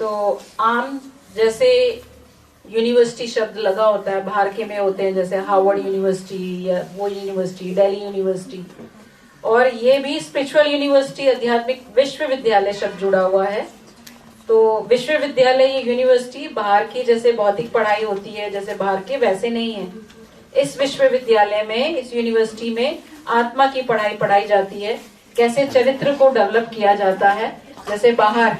तो आम जैसे यूनिवर्सिटी शब्द लगा होता है, बाहर के में होते हैं जैसे हार्वर्ड यूनिवर्सिटी या वो यूनिवर्सिटी, दिल्ली यूनिवर्सिटी, और ये भी स्पिरिचुअल यूनिवर्सिटी, आध्यात्मिक विश्वविद्यालय शब्द जुड़ा हुआ है। तो विश्वविद्यालय ये यूनिवर्सिटी बाहर की जैसे भौतिक पढ़ाई होती है जैसे बाहर के, वैसे नहीं है। इस विश्वविद्यालय में, इस यूनिवर्सिटी में आत्मा की पढ़ाई पढ़ाई जाती है, कैसे चरित्र को डेवलप किया जाता है। जैसे बाहर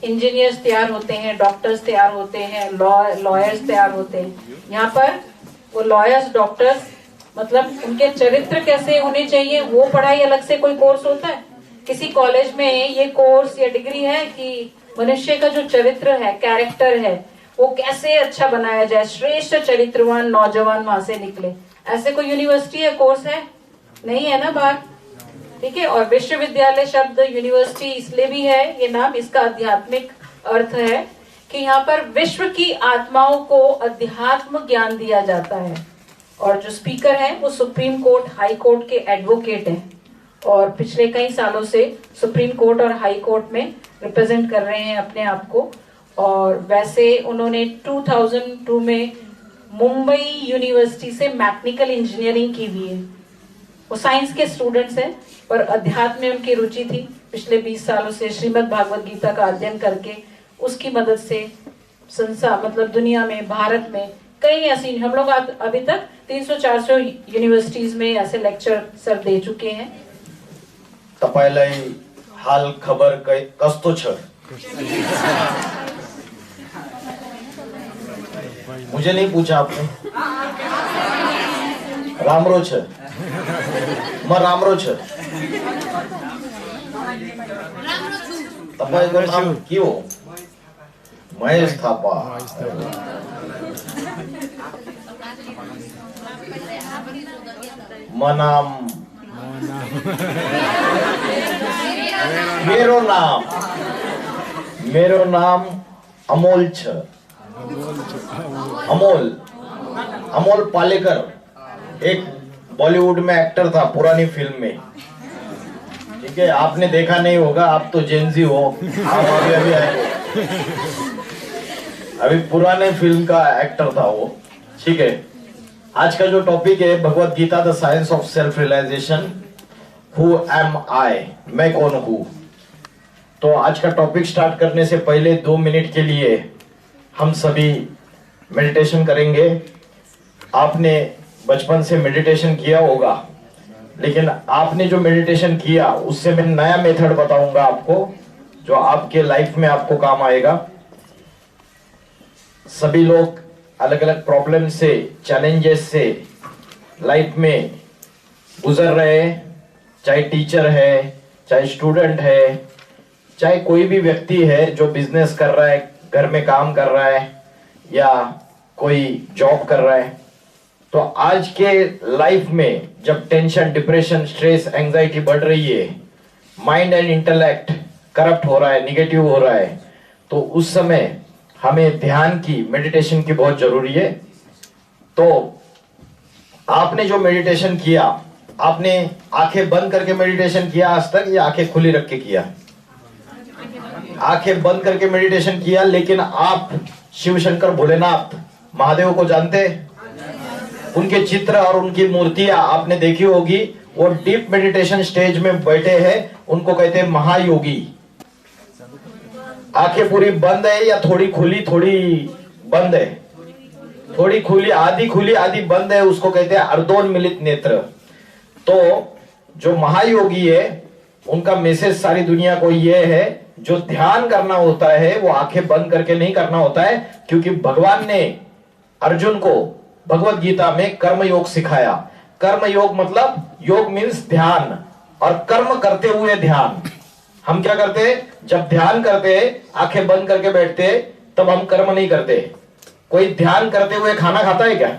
इंजीनियर्स तैयार होते हैं, डॉक्टर्स तैयार होते हैं, लॉयर्स तैयार होते हैं, यहाँ पर वो लॉयर्स, डॉक्टर्स मतलब उनके चरित्र कैसे होने चाहिए, वो पढ़ाई अलग से कोई कोर्स होता है। किसी कॉलेज में ये कोर्स या डिग्री है कि मनुष्य का जो चरित्र है, कैरेक्टर है, वो कैसे अच्छा बनाया जाए, श्रेष्ठ चरित्रवान नौजवान वहां से निकले, ऐसे कोई यूनिवर्सिटी है, कोर्स है? नहीं है ना बाहर, ठीक है। और विश्वविद्यालय शब्द यूनिवर्सिटी इसलिए भी है ये नाम, इसका आध्यात्मिक अर्थ है कि यहाँ पर विश्व की आत्माओं को अध्यात्म ज्ञान दिया जाता है। और जो स्पीकर हैं वो सुप्रीम कोर्ट, हाई कोर्ट के एडवोकेट हैं और पिछले कई सालों से सुप्रीम कोर्ट और हाई कोर्ट में रिप्रेजेंट कर रहे हैं अपने आप को। और वैसे उन्होंने 2002 में मुंबई यूनिवर्सिटी से मैकेनिकल इंजीनियरिंग की हुई है। वो साइंस के स्टूडेंट्स हैं पर अध्यात्म में उनकी रुचि थी। पिछले 20 सालों से श्रीमद् भागवत गीता का अध्ययन करके उसकी मदद से संसार मतलब दुनिया में, भारत में कई ऐसी, हम लोग अभी तक 300-400 यूनिवर्सिटीज में ऐसे लेक्चर सर दे चुके हैं। तपाईलाई हाल खबर कस्तो छ? मुझे नहीं पूछा आपने। रामरो छ, म रामरो छ। तपाईको नाम के हो? महेश थापा। म नाम मेरो नाम अमोल छ। अमोल पालेकर एक बॉलीवुड में एक्टर था, पुरानी फिल्म में, ठीक है। आपने देखा नहीं होगा, आप तो जेनजी हो, आप अभी आए। अभी पुराने फिल्म का एक्टर था वो, ठीक है। आज का जो टॉपिक है Bhagavad Gita, the science of self realisation, who am I, मैं कौन हूं। तो आज का टॉपिक स्टार्ट करने से पहले 2 मिनट के लिए हम सभी मेडिटेशन करेंगे। आपने बचपन से मेडिटेशन किया होगा, लेकिन आपने जो मेडिटेशन किया उससे मैं नया मेथड बताऊंगा आपको, जो आपके लाइफ में आपको काम आएगा। सभी लोग अलग अलग प्रॉब्लम से, चैलेंजेस से लाइफ में गुजर रहे हैं, चाहे टीचर है, चाहे स्टूडेंट है, चाहे कोई भी व्यक्ति है जो बिजनेस कर रहा है, घर में काम कर रहा है या कोई जॉब कर रहा है। तो आज के लाइफ में जब टेंशन, डिप्रेशन, स्ट्रेस, एंजाइटी बढ़ रही है, माइंड एंड इंटेलेक्ट करप्ट हो रहा है, निगेटिव हो रहा है, तो उस समय हमें ध्यान की, मेडिटेशन की बहुत जरूरी है। तो आपने जो मेडिटेशन किया, आपने आंखें बंद करके मेडिटेशन किया आज तक या आंखें खुली रख के किया? आंखें बंद करके मेडिटेशन किया। लेकिन आप शिव शंकर भोलेनाथ महादेव को जानते? उनके चित्र और उनकी मूर्तियां आपने देखी होगी। वो डीप मेडिटेशन स्टेज में बैठे हैं, उनको कहते हैं महायोगी। आंखें पूरी बंद है या थोड़ी खुली थोड़ी बंद है? थोड़ी खुली, आधी खुली आधी बंद है, उसको कहते हैं अर्धोन्मिलित नेत्र। तो जो महायोगी है उनका मैसेज सारी दुनिया को ये है, जो ध्यान करना होता है वो आंखें बंद करके नहीं करना होता है, क्योंकि भगवान ने अर्जुन को भगवत गीता में कर्म योग सिखाया। कर्म योग मतलब, योग मीन्स ध्यान, और कर्म करते हुए ध्यान। हम क्या करते हैं? जब ध्यान करते हैं, आंखें बंद करके बैठते हैं, तब हम कर्म नहीं करते। कोई ध्यान करते हुए खाना खाता है क्या?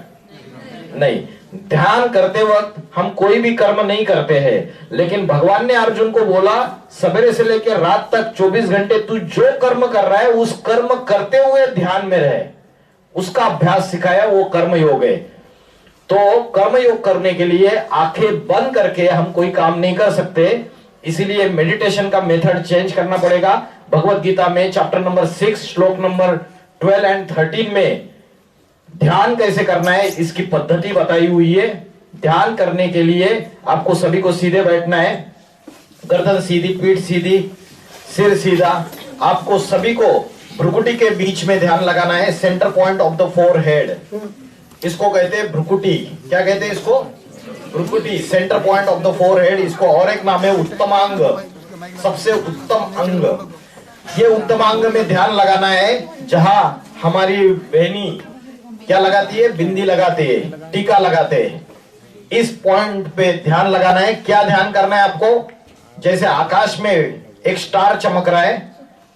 नहीं। ध्यान करते वक्त हम कोई भी कर्म नहीं करते हैं। लेकिन भगवान ने अर्जुन को बोला, सवेरे से लेकर रात तक 24 घंटे तू जो कर्म कर रहा है उस कर्म करते हुए ध्यान में रहे, उसका अभ्यास सिखाया, वो कर्म योग है। तो कर्म योग करने के लिए आंखें बंद करके हम कोई काम नहीं कर सकते, इसीलिए मेडिटेशन का मेथड चेंज करना पड़ेगा। भगवत गीता में चैप्टर नंबर 6 श्लोक नंबर 12 एंड 13 में ध्यान कैसे करना है इसकी पद्धति बताई हुई है। ध्यान करने के लिए आपको सभी को सीधे बैठना है, गर्दन सीधी, पीठ सीधी, सिर सीधा। आपको सभी को भ्रुकुटी के बीच में ध्यान लगाना है, centre point of the forehead. इसको कहते हैं भ्रुकुटी। क्या कहते हैं इसको? भ्रुकुटी, centre point of the forehead. इसको और एक नाम है उत्तमांग, सबसे उत्तम अंग। ये उत्तमांग में ध्यान लगाना है जहां हमारी बहनी क्या लगाती है? बिंदी लगाते है, टीका लगाते है। इस पॉइंट पे ध्यान लगाना है। क्या ध्यान करना है आपको? जैसे आकाश में एक स्टार चमक रहा है,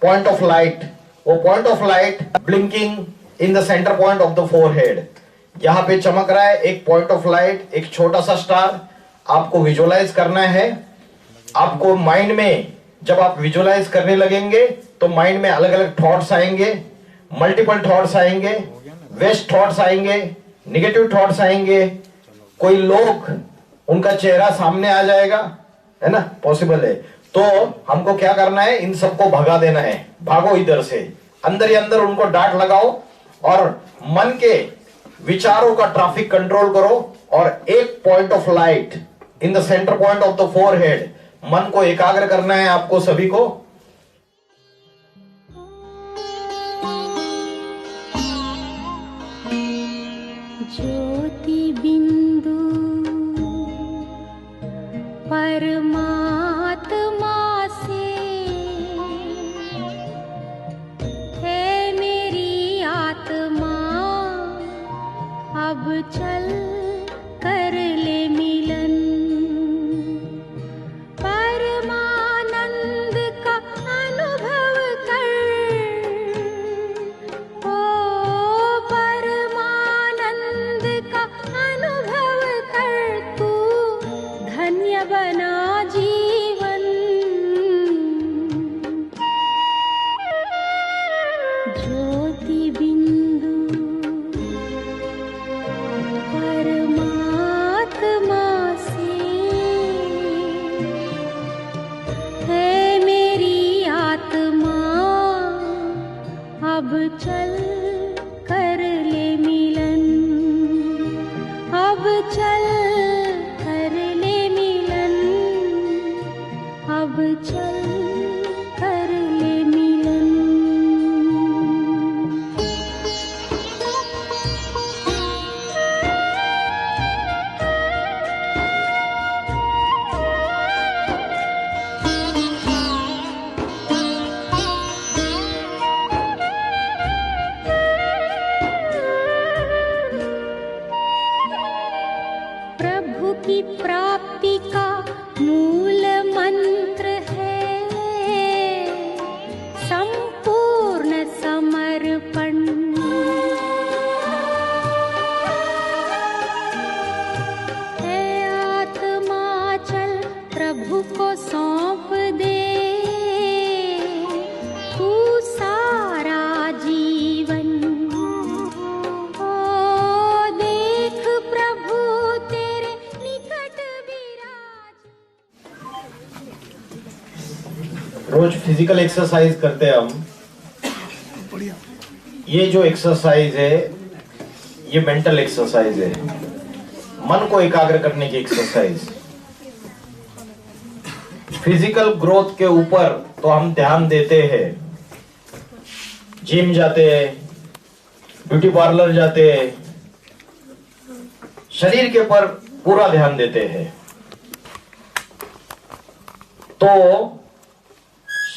पॉइंट ऑफ लाइट, वो point of light blinking in the centre point of the forehead. यहां पे चमक रहा है एक पॉइंट ऑफ लाइट, एक छोटा सा स्टार। आपको विजुअलाइज करना है। आपको माइंड में जब आप विजुअलाइज करने लगेंगे तो माइंड में अलग अलग थॉट्स आएंगे, मल्टीपल थॉट्स आएंगे, वेस्ट थॉट्स आएंगे, निगेटिव थॉट्स आएंगे। कोई लोग उनका चेहरा सामने आ जाएगा, है ना, पॉसिबल है। तो हमको क्या करना है? इन सबको भगा देना है। भागो इधर से, अंदर ही अंदर उनको डांट लगाओ और मन के विचारों का ट्रैफिक कंट्रोल करो। और एक point of light in the centre point of the forehead, मन को एकाग्र करना है आपको सभी को। ज्योति बिंदु परमात्मा से है मेरी आत्मा, अब चल कर ले मिलन। परमानंद का अनुभव कर, ओ परमानंद का अनुभव कर, तू धन्य बना जीवन। ज्योति बिंदु परमात्मा से है मेरी आत्मा, अब चल कर ले मिलन। अब चल कर ले मिलन, अब चल कर ले मिलन। प्रभु की प्राप्ति का मूल मंत्र है संपूर्ण समर्पण। है आत्मा चल प्रभु को सौंप दे, तू सारा जीवन। ओ देख प्रभु तेरे निकट विराज। रोज फिजिकल एक्सरसाइज करते हैं हम। ये जो एक्सरसाइज है ये मेंटल एक्सरसाइज है, मन को एकाग्र करने की एक्सरसाइज। फिजिकल ग्रोथ के ऊपर तो हम ध्यान देते हैं, जिम जाते हैं, ब्यूटी पार्लर जाते हैं, शरीर के ऊपर पूरा ध्यान देते हैं। तो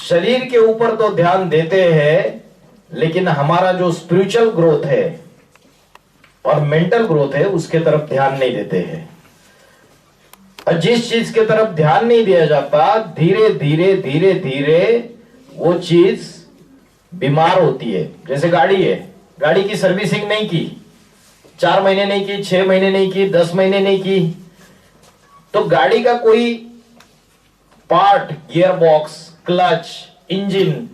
शरीर के ऊपर तो ध्यान देते हैं, लेकिन हमारा जो स्पिरिचुअल ग्रोथ है और मेंटल ग्रोथ है उसके तरफ ध्यान नहीं देते हैं। और जिस चीज के तरफ ध्यान नहीं दिया जाता, धीरे धीरे धीरे धीरे वो चीज बीमार होती है। जैसे गाड़ी है, गाड़ी की सर्विसिंग नहीं की, 4 महीने नहीं की, 6 महीने नहीं की, 10 महीने नहीं की, तो गाड़ी का कोई part, gear box, clutch, engine,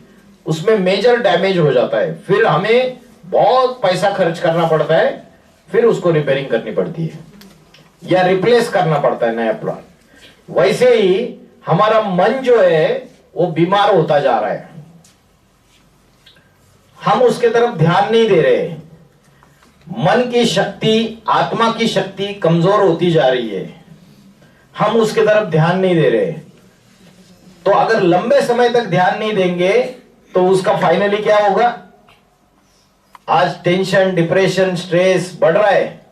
उसमें मेजर डैमेज हो जाता है। फिर हमें बहुत पैसा खर्च करना पड़ता है, फिर उसको रिपेयरिंग करनी पड़ती है या रिप्लेस करना पड़ता है नया प्लाट। वैसे ही हमारा मन जो है वो बीमार होता जा रहा है। हम उसके तरफ ध्यान नहीं दे रहे। मन की शक्ति, आत्मा की शक्ति कमजोर होती जा रही है, हम उसके तरफ ध्यान नहीं दे रहे। तो अगर लंबे समय तक ध्यान नहीं देंगे तो उसका फाइनली क्या होगा? आज टेंशन, डिप्रेशन, स्ट्रेस बढ़ रहा है,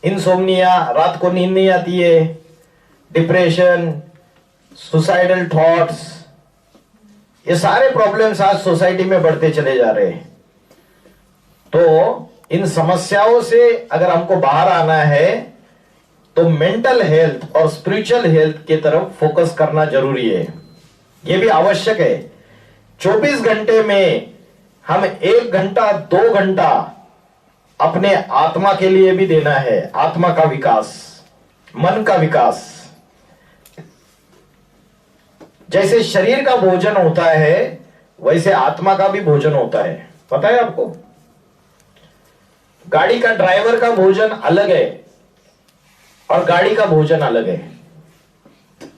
इंसोम्निया, रात को नींद नहीं आती है, डिप्रेशन, सुसाइडल थॉट्स, ये सारे प्रॉब्लम्स आज सोसाइटी में बढ़ते चले जा रहे हैं। तो इन समस्याओं से अगर हमको बाहर आना है तो मेंटल हेल्थ और स्पिरिचुअल हेल्थ की तरफ फोकस करना जरूरी है, यह भी आवश्यक है। 24 घंटे में हम 1 घंटा 2 घंटा अपने आत्मा के लिए भी देना है, आत्मा का विकास, मन का विकास। जैसे शरीर का भोजन होता है वैसे आत्मा का भी भोजन होता है, पता है आपको? गाड़ी का ड्राइवर का भोजन अलग है और गाड़ी का भोजन अलग है।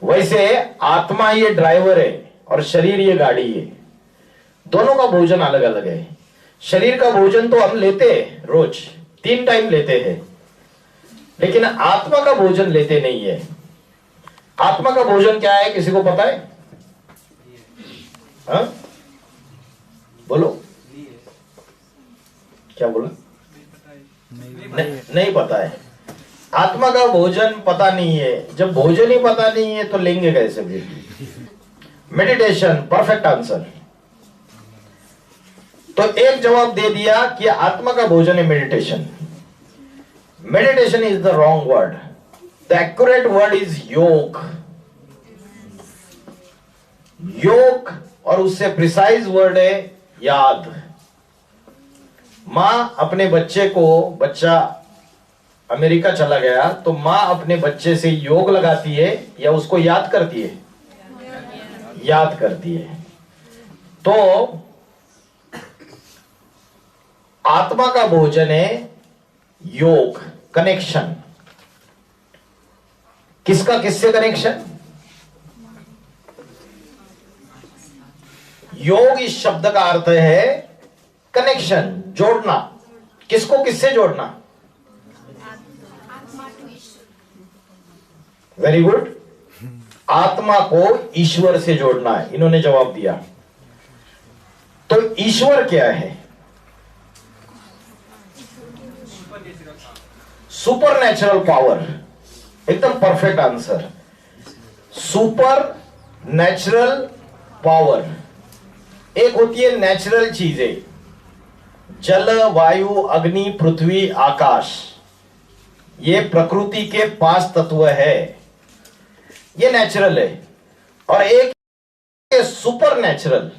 वैसे आत्मा ये ड्राइवर है और शरीर ये गाड़ी है, दोनों का भोजन अलग अलग है। शरीर का भोजन तो हम लेते हैं, रोज 3 टाइम लेते हैं, लेकिन आत्मा का भोजन लेते नहीं है। आत्मा का भोजन क्या है, किसी को पता है? हाँ? बोलो, क्या बोला? नहीं पता है। आत्मा का भोजन पता नहीं है। जब भोजन ही पता नहीं है तो लेंगे कैसे भी? Meditation, perfect answer. तो एक जवाब दे दिया कि आत्मा का भोजन है meditation. Meditation is the wrong word, the accurate word is योग। योग और उससे प्रिसाइज वर्ड है याद। मां अपने बच्चे को, बच्चा अमेरिका चला गया तो मां अपने बच्चे से योग लगाती है या उसको याद करती है? याद करती है। तो आत्मा का भोजन है योग, कनेक्शन। किसका किससे कनेक्शन? योग इस शब्द का अर्थ है कनेक्शन, जोड़ना। किसको किससे जोड़ना? वेरी गुड, आत्मा को ईश्वर से जोड़ना है। इन्होंने जवाब दिया। तो ईश्वर क्या है? सुपर नेचुरल पावर, एकदम perfect answer. Super natural power. एक होती है नेचुरल चीजें, जल, वायु, अग्नि, पृथ्वी, आकाश, ये प्रकृति के 5 तत्व है, ये नेचुरल है। और एक सुपर नेचुरल,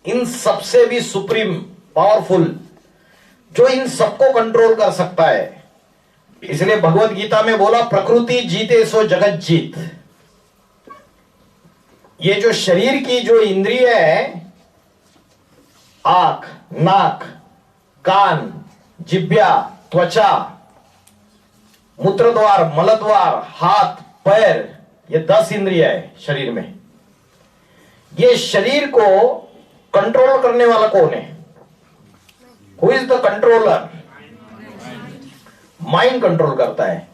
इन सबसे भी सुप्रीम पावरफुल, जो इन सबको कंट्रोल कर सकता है। इसलिए भगवत गीता में बोला, प्रकृति जीते सो जगत जीत। ये जो शरीर की जो इंद्रिय है, आंख, नाक, कान, जिह्वा, त्वचा, मूत्रद्वार, मलद्वार, हाथ, पैर, ये 10 इंद्रिय है शरीर में। ये शरीर को कंट्रोल करने वाला कौन है? Who is the controller? Mind control करता है।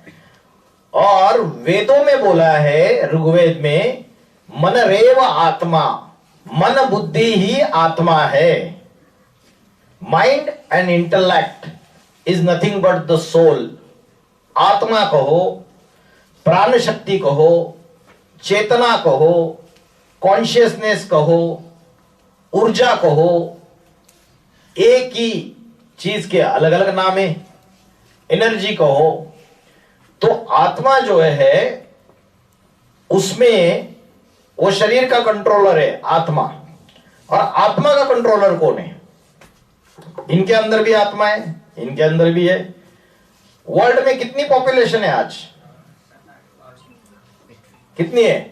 और वेदों में बोला है, ऋग्वेद में, मन रेव आत्मा, मन बुद्धि ही आत्मा है। Mind and intellect is nothing but the soul. आत्मा कहो, प्राण शक्ति कहो, चेतना कहो, कॉन्शियसनेस कहो, ऊर्जा कहो, एक ही चीज के अलग अलग नाम है। एनर्जी कहो। तो आत्मा जो है उसमें वो शरीर का कंट्रोलर है आत्मा। और आत्मा का कंट्रोलर कौन है? इनके अंदर भी आत्मा है, इनके अंदर भी है। वर्ल्ड में कितनी पॉपुलेशन है आज? कितनी है?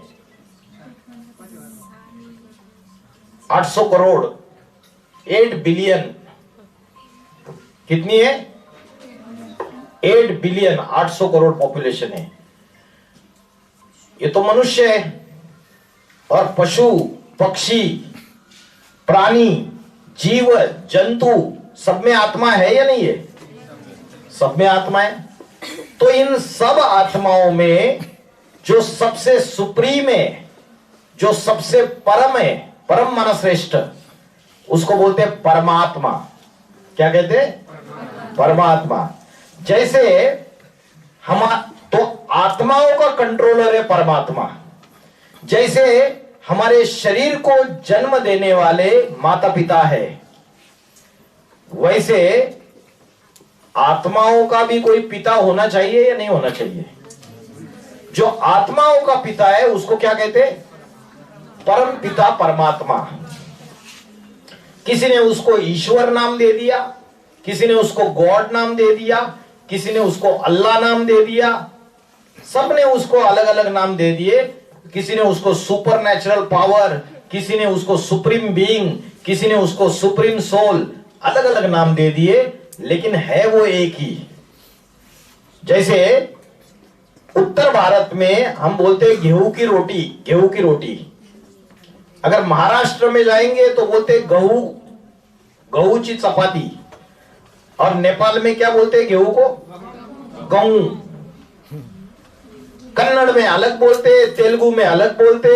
800 करोड़, 8 बिलियन। कितनी है? 8 बिलियन, 800 करोड़ पॉपुलेशन है। ये तो मनुष्य है। और पशु, पक्षी, प्राणी, जीव, जंतु, सब में आत्मा है या नहीं है? सब में आत्मा है। तो इन सब आत्माओं में जो सबसे सुप्रीम है, जो सबसे परम है, परम माना श्रेष्ठ, उसको बोलते हैं परमात्मा। क्या कहते हैं? परमात्मा। जैसे हम तो आत्माओं का कंट्रोलर है परमात्मा। जैसे हमारे शरीर को जन्म देने वाले माता पिता है, वैसे आत्माओं का भी कोई पिता होना चाहिए या नहीं होना चाहिए? जो आत्माओं का पिता है उसको क्या कहते हैं? परम पिता परमात्मा। किसी ने उसको ईश्वर नाम दे दिया, किसी ने उसको गॉड नाम दे दिया, किसी ने उसको अल्लाह नाम दे दिया, सबने उसको अलग अलग नाम दे दिए। किसी ने उसको सुपर नेचुरल पावर, किसी ने उसको सुप्रीम बीइंग, किसी ने उसको सुप्रीम सोल, अलग अलग नाम दे दिए, लेकिन है वो एक ही। जैसे उत्तर भारत में हम बोलते हैं गेहूं की रोटी, गेहूं की रोटी। अगर महाराष्ट्र में जाएंगे तो बोलते गहू, गहूची चपाती। और नेपाल में क्या बोलते हैं गेहूं को? गहूं। कन्नड़ में अलग बोलते, तेलुगु में अलग बोलते,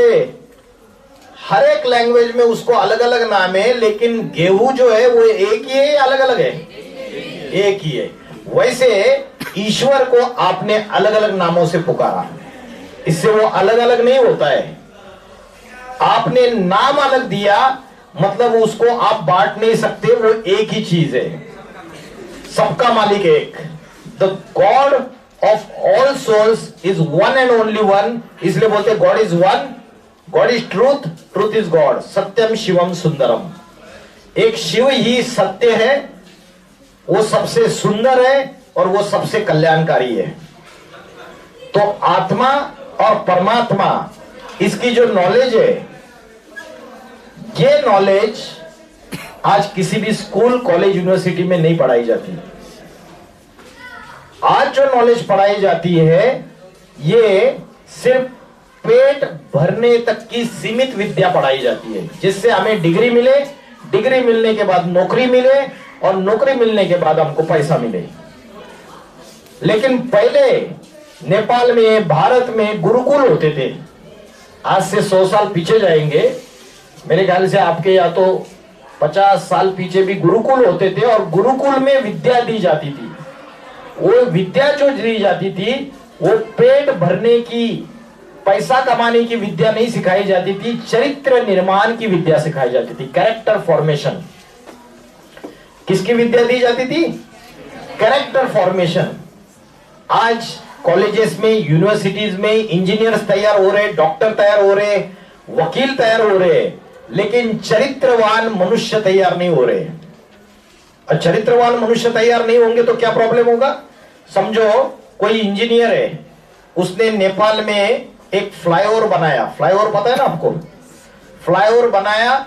हर एक लैंग्वेज में उसको अलग अलग नाम है, लेकिन गेहूं जो है वो एक ही है या अलग अलग है? एक ही है। वैसे ईश्वर को आपने अलग अलग नामों से पुकारा, इससे वो अलग अलग नहीं होता है। आपने नाम अलग दिया मतलब उसको आप बांट नहीं सकते, वो एक ही चीज है, सबका मालिक एक। The God of all souls is one and only one, इसलिए बोलते God is one, God is truth, truth is God, सत्यम शिवम सुंदरम। एक शिव ही सत्य है, वो सबसे सुंदर है और वो सबसे कल्याणकारी है। तो आत्मा और परमात्मा, इसकी जो नॉलेज है, ये नॉलेज आज किसी भी स्कूल, कॉलेज, यूनिवर्सिटी में नहीं पढ़ाई जाती। आज जो नॉलेज पढ़ाई जाती है ये सिर्फ पेट भरने तक की सीमित विद्या पढ़ाई जाती है, जिससे हमें डिग्री मिले, डिग्री मिलने के बाद नौकरी मिले और नौकरी मिलने के बाद हमको पैसा मिले। लेकिन पहले नेपाल में, भारत में गुरुकुल होते थे। आज से 100 साल पीछे जाएंगे, मेरे ख्याल से आपके या तो 50 साल पीछे भी गुरुकुल होते थे और गुरुकुल में विद्या दी जाती थी। वो विद्या जो दी जाती थी वो पेट भरने की, पैसा कमाने की विद्या नहीं सिखाई जाती थी, चरित्र निर्माण की विद्या सिखाई जाती थी, कैरेक्टर फॉर्मेशन। किसकी विद्या दी जाती थी? Character formation. आज कॉलेजेस में, यूनिवर्सिटीज में इंजीनियर्स तैयार हो रहे, डॉक्टर तैयार हो रहे, वकील तैयार हो रहे, लेकिन चरित्रवान मनुष्य तैयार नहीं हो रहे। और चरित्रवान मनुष्य तैयार नहीं होंगे तो क्या प्रॉब्लम होगा? समझो कोई इंजीनियर है, उसने नेपाल में एक फ्लाईओवर बनाया। फ्लाईओवर पता है ना आपको? फ्लाईओवर बनाया,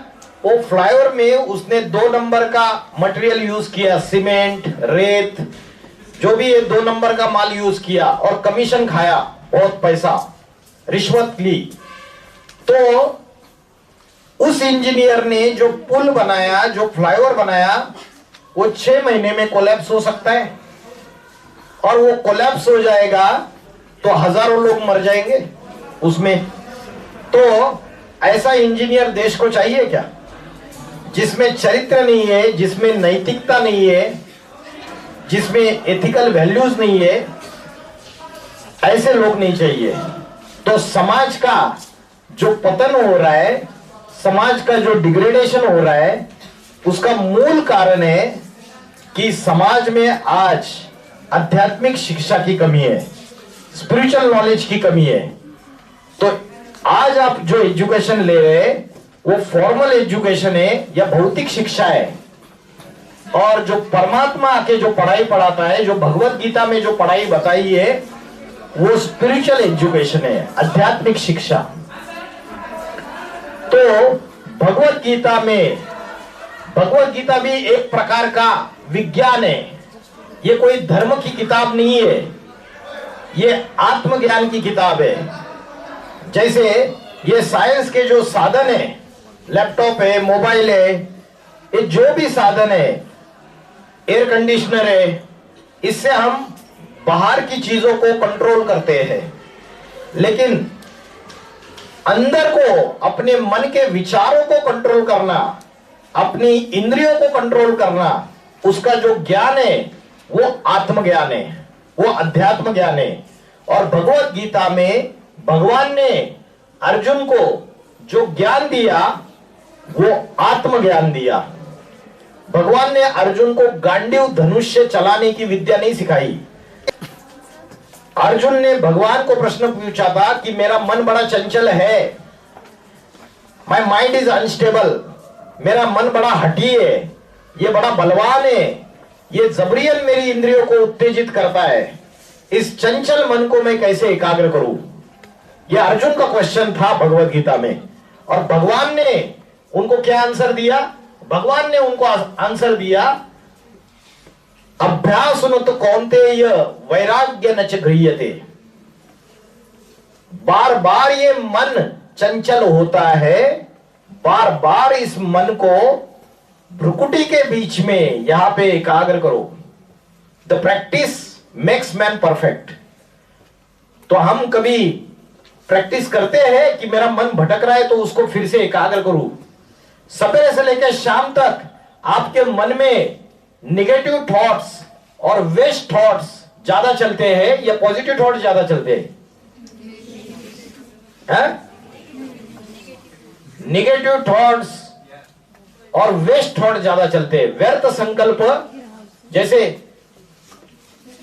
वो फ्लाईओवर में उसने 2 नंबर का मटेरियल यूज किया, सीमेंट, रेत, जो भी ये 2 नंबर का माल यूज किया और कमीशन खाया, बहुत पैसा, रिश्वत ली। तो उस इंजीनियर ने जो पुल बनाया, जो फ्लाईओवर बनाया, वो 6 महीने में कोलैप्स हो सकता है। और वो कोलैप्स हो जाएगा तो हजारों लोग मर जाएंगे उसमें। तो ऐसा इंजीनियर देश को चाहिए क्या? जिसमें चरित्र नहीं है, जिसमें नैतिकता नहीं है, जिसमें एथिकल वैल्यूज नहीं है, ऐसे लोग नहीं चाहिए। तो समाज का जो पतन हो रहा है, समाज का जो डिग्रेडेशन हो रहा है, उसका मूल कारण है कि समाज में आज आध्यात्मिक शिक्षा की कमी है, स्पिरिचुअल नॉलेज की कमी है। तो आज आप जो एजुकेशन ले रहे हैं वो फॉर्मल एजुकेशन है या भौतिक शिक्षा है, और जो परमात्मा आके जो पढ़ाई पढ़ाता है, जो भगवत गीता में जो पढ़ाई बताई है, वो स्पिरिचुअल एजुकेशन है, आध्यात्मिक शिक्षा। तो भगवत गीता में, भगवत गीता भी एक प्रकार का विज्ञान है। ये कोई धर्म की किताब नहीं है, ये आत्मज्ञान की किताब है। जैसे ये साइंस के जो साधन है, लैपटॉप है, मोबाइल है, ये जो भी साधन है, एयर कंडीशनर है, इससे हम बाहर की चीजों को कंट्रोल करते हैं, लेकिन अंदर को अपने मन के विचारों को कंट्रोल करना, अपनी इंद्रियों को कंट्रोल करना, उसका जो ज्ञान है वो आत्मज्ञान है, वो अध्यात्म ज्ञान है। और भगवत गीता में भगवान ने अर्जुन को जो ज्ञान दिया वो आत्मज्ञान दिया। भगवान ने अर्जुन को गांडीव धनुष से चलाने की विद्या नहीं सिखाई। अर्जुन ने भगवान को प्रश्न पूछा था कि मेरा मन बड़ा चंचल है, माई माइंड इज अनस्टेबल, मेरा मन बड़ा हठी है, ये बड़ा बलवान है, ये जबरियन मेरी इंद्रियों को उत्तेजित करता है, इस चंचल मन को मैं कैसे एकाग्र करूं? यह अर्जुन का क्वेश्चन था भगवत गीता में। और भगवान ने उनको क्या आंसर दिया? भगवान ने उनको आंसर दिया, अभ्यास न तो कौन्तेय वैराग्य न च गृह्यते। बार बार ये मन चंचल होता है, बार बार इस मन को भ्रुकुटी के बीच में यहां पे एकाग्र करो। The practice makes man perfect. तो हम कभी प्रैक्टिस करते हैं कि मेरा मन भटक रहा है तो उसको फिर से एकाग्र करूं। सवेरे से लेकर शाम तक आपके मन में निगेटिव थॉट्स और वेस्ट थॉट्स ज्यादा चलते हैं या पॉजिटिव थॉट्स ज्यादा चलते हैं? निगेटिव थॉट्स और वेस्ट थॉट ज्यादा चलते हैं। व्यर्थ संकल्प, जैसे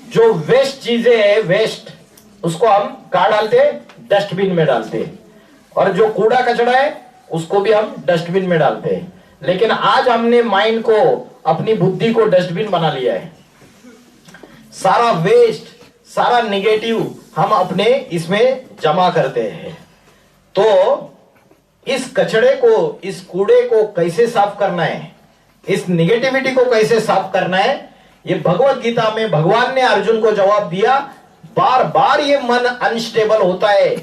जो वेस्ट चीजें है, वेस्ट, उसको हम कहां डालते हैं? डस्टबिन में डालते हैं। और जो कूड़ा कचड़ा है उसको भी हम डस्टबिन में डालते हैं। लेकिन आज हमने माइंड को, अपनी बुद्धि को डस्टबिन बना लिया है। सारा वेस्ट, सारा निगेटिव हम अपने इसमें जमा करते हैं। तो इस कचड़े को, इस कूड़े को कैसे साफ करना है, इस निगेटिविटी को कैसे साफ करना है, ये भगवत गीता में भगवान ने अर्जुन को जवाब दिया। बार बार ये मन अनस्टेबल होता है,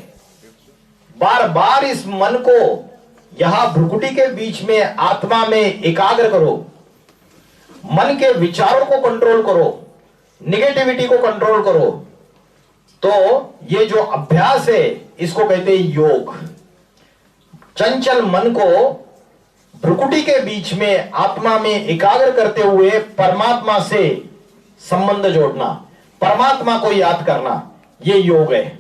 बार बार इस मन को यहां भ्रुकुटी के बीच में आत्मा में एकाग्र करो, मन के विचारों को कंट्रोल करो, निगेटिविटी को कंट्रोल करो। तो ये जो अभ्यास है इसको कहते हैं योग। चंचल मन को भ्रुकुटी के बीच में आत्मा में एकाग्र करते हुए परमात्मा से संबंध जोड़ना, परमात्मा को याद करना, ये योग है।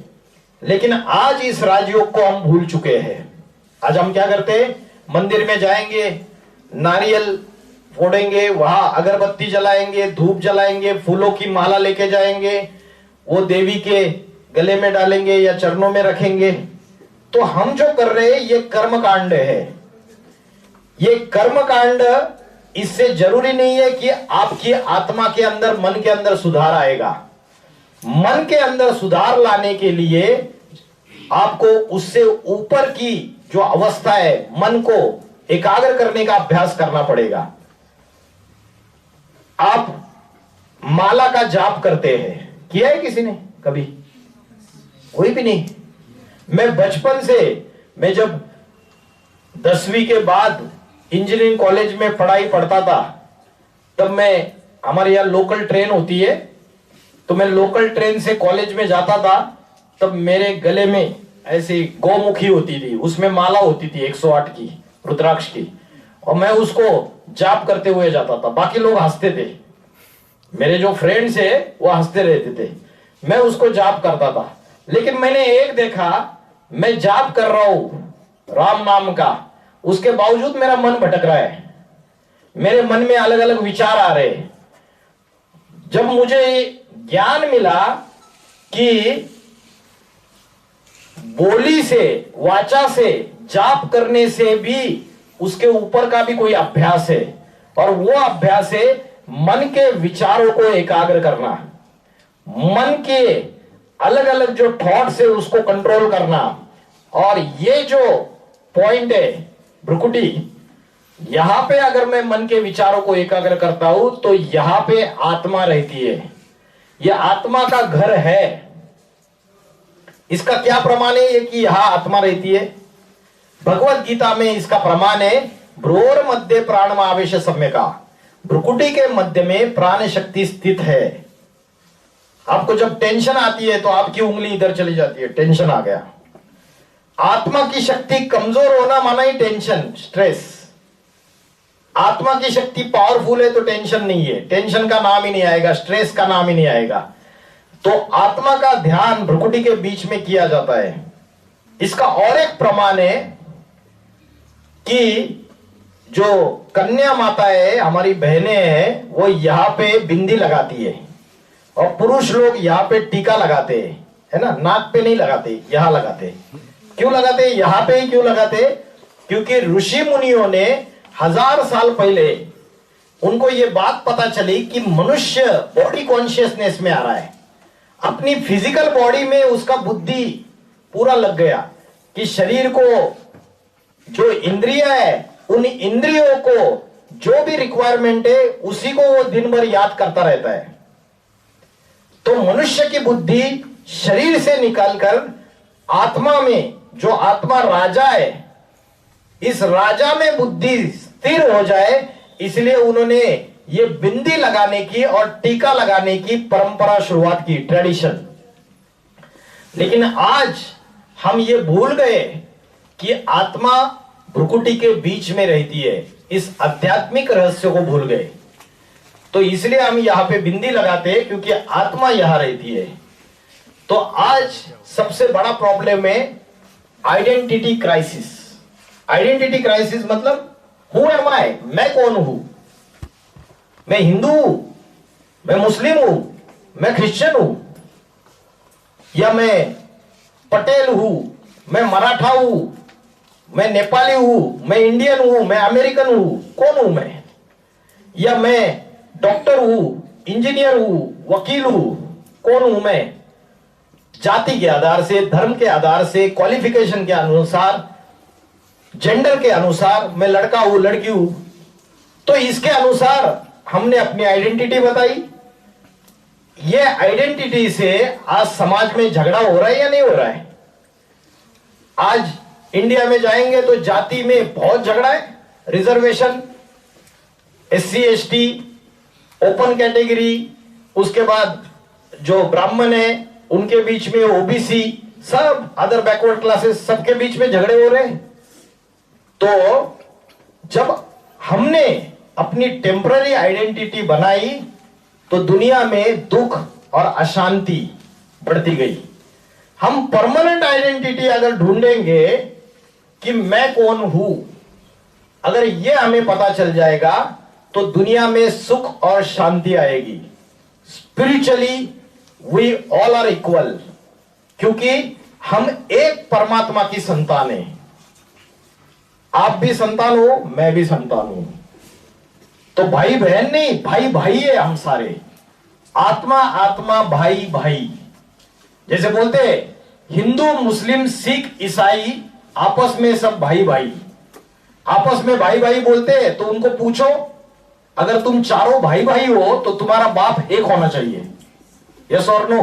लेकिन आज इस राजयोग को हम भूल चुके हैं। आज हम क्या करते हैं? मंदिर में जाएंगे, नारियल फोड़ेंगे, वहां अगरबत्ती जलाएंगे, धूप जलाएंगे, फूलों की माला लेके जाएंगे, वो देवी के गले में डालेंगे या चरणों में रखेंगे। तो हम जो कर रहे हैं ये कर्म कांड है। ये कर्म कांड, इससे जरूरी नहीं है कि आपकी आत्मा के अंदर, मन के अंदर सुधार आएगा। मन के अंदर सुधार लाने के लिए आपको उससे ऊपर की जो अवस्था है, मन को एकाग्र करने का अभ्यास करना पड़ेगा। आप माला का जाप करते हैं, किया है किसी ने कभी? कोई भी नहीं। मैं बचपन से, मैं जब 10वीं के बाद इंजीनियरिंग कॉलेज में पढ़ाई पढ़ता था, तब मैं, हमारे यहाँ लोकल ट्रेन होती है, तो मैं लोकल ट्रेन से कॉलेज में जाता था। तब मेरे गले में ऐसी गौमुखी होती थी, उसमें माला होती थी 108 की, रुद्राक्ष की, और मैं उसको जाप करते हुए जाता था। बाकी लोग हंसते थे, मेरे जो फ्रेंड्स है वो हंसते रहते थे, मैं उसको जाप करता था। लेकिन मैंने एक देखा, मैं जाप कर रहा हूं राम नाम का, उसके बावजूद मेरा मन भटक रहा है, मेरे मन में अलग अलग विचार आ रहे हैं। जब मुझे ज्ञान मिला कि बोली से, वाचा से, जाप करने से भी उसके ऊपर का भी कोई अभ्यास है, और वो अभ्यास है मन के विचारों को एकाग्र करना, मन के अलग अलग जो थॉट्स है उसको कंट्रोल करना। और ये जो पॉइंट है भ्रुकुटी, यहां पे अगर मैं मन के विचारों को एकाग्र करता हूं तो यहां पे आत्मा रहती है, यह आत्मा का घर है। इसका क्या प्रमाण है कि यहां आत्मा रहती है? भगवत गीता में इसका प्रमाण है भ्रूर मध्य प्राणमावेश सम्यका, भ्रुकुटी के मध्य में प्राण शक्ति स्थित है। आपको जब टेंशन आती है तो आपकी उंगली इधर चली जाती है, टेंशन आ गया। आत्मा की शक्ति कमजोर होना माना ही टेंशन, स्ट्रेस। आत्मा की शक्ति पावरफुल है तो टेंशन नहीं है, टेंशन का नाम ही नहीं आएगा, स्ट्रेस का नाम ही नहीं आएगा। तो आत्मा का ध्यान भ्रुकुटी के बीच में किया जाता है। इसका और एक प्रमाण है कि जो कन्या माता है, हमारी बहनें हैं, वो यहां पे बिंदी लगाती है और पुरुष लोग यहां पे टीका लगाते हैं, है ना, नाक पे नहीं लगाते, यहां लगाते। क्यों लगाते? यहां पे ही क्यों लगाते? क्योंकि ऋषि मुनियों ने 1000 साल पहले उनको ये बात पता चली कि मनुष्य बॉडी कॉन्शियसनेस में आ रहा है, अपनी फिजिकल बॉडी में उसका बुद्धि पूरा लग गया कि शरीर को जो इंद्रिया है, उन इंद्रियों को जो भी रिक्वायरमेंट है उसी को वो दिन भर याद करता रहता है। तो मनुष्य की बुद्धि शरीर से निकालकर आत्मा में, जो आत्मा राजा है, इस राजा में बुद्धि स्थिर हो जाए, इसलिए उन्होंने ये बिंदी लगाने की और टीका लगाने की परंपरा शुरुआत की, ट्रेडिशन। लेकिन आज हम ये भूल गए कि आत्मा भ्रुकुटी के बीच में रहती है, इस आध्यात्मिक रहस्य को भूल गए। तो इसलिए हम यहां पे बिंदी लगाते हैं क्योंकि आत्मा यहां रहती है। तो आज सबसे बड़ा प्रॉब्लम है आइडेंटिटी क्राइसिस। आइडेंटिटी क्राइसिस मतलब हु एम आई, मैं कौन हूं? मैं हिंदू हूं, मैं मुस्लिम हूं, मैं क्रिश्चियन हूं, या मैं पटेल हूं, मैं मराठा हूं, मैं नेपाली हूं, मैं इंडियन हूं, मैं अमेरिकन हूं, कौन हूं मैं? या मैं डॉक्टर हूं, इंजीनियर हूं, वकील हूं, कौन हूं मैं? जाति के आधार से, धर्म के आधार से, क्वालिफिकेशन के अनुसार, जेंडर के अनुसार मैं लड़का हूं, लड़की हूं। तो इसके अनुसार हमने अपनी आइडेंटिटी बताई। ये आइडेंटिटी से आज समाज में झगड़ा हो रहा है या नहीं हो रहा है? आज इंडिया में जाएंगे तो जाति में बहुत झगड़ा है। Reservation, SC ST, open category, उसके बाद जो ब्राह्मण है उनके बीच में OBC, सब अदर बैकवर्ड क्लासेस, सबके बीच में झगड़े हो रहे हैं। तो जब हमने अपनी टेम्पररी आइडेंटिटी बनाई तो दुनिया में दुख और अशांति बढ़ती गई। हम परमानेंट आइडेंटिटी अगर ढूंढेंगे कि मैं कौन हूं, अगर ये हमें पता चल जाएगा तो दुनिया में सुख और शांति आएगी। Spiritually we all are equal, क्योंकि हम एक परमात्मा की संतान हैं। आप भी संतान हो, मैं भी संतान हूं। तो भाई बहन नहीं, भाई भाई है हम सारे। आत्मा आत्मा, भाई भाई। जैसे बोलते हिंदू, मुस्लिम, सिख, ईसाई आपस में सब भाई भाई, आपस में भाई भाई बोलते हैं। तो उनको पूछो, अगर तुम चारों भाई भाई हो तो तुम्हारा बाप एक होना चाहिए, यस और नो?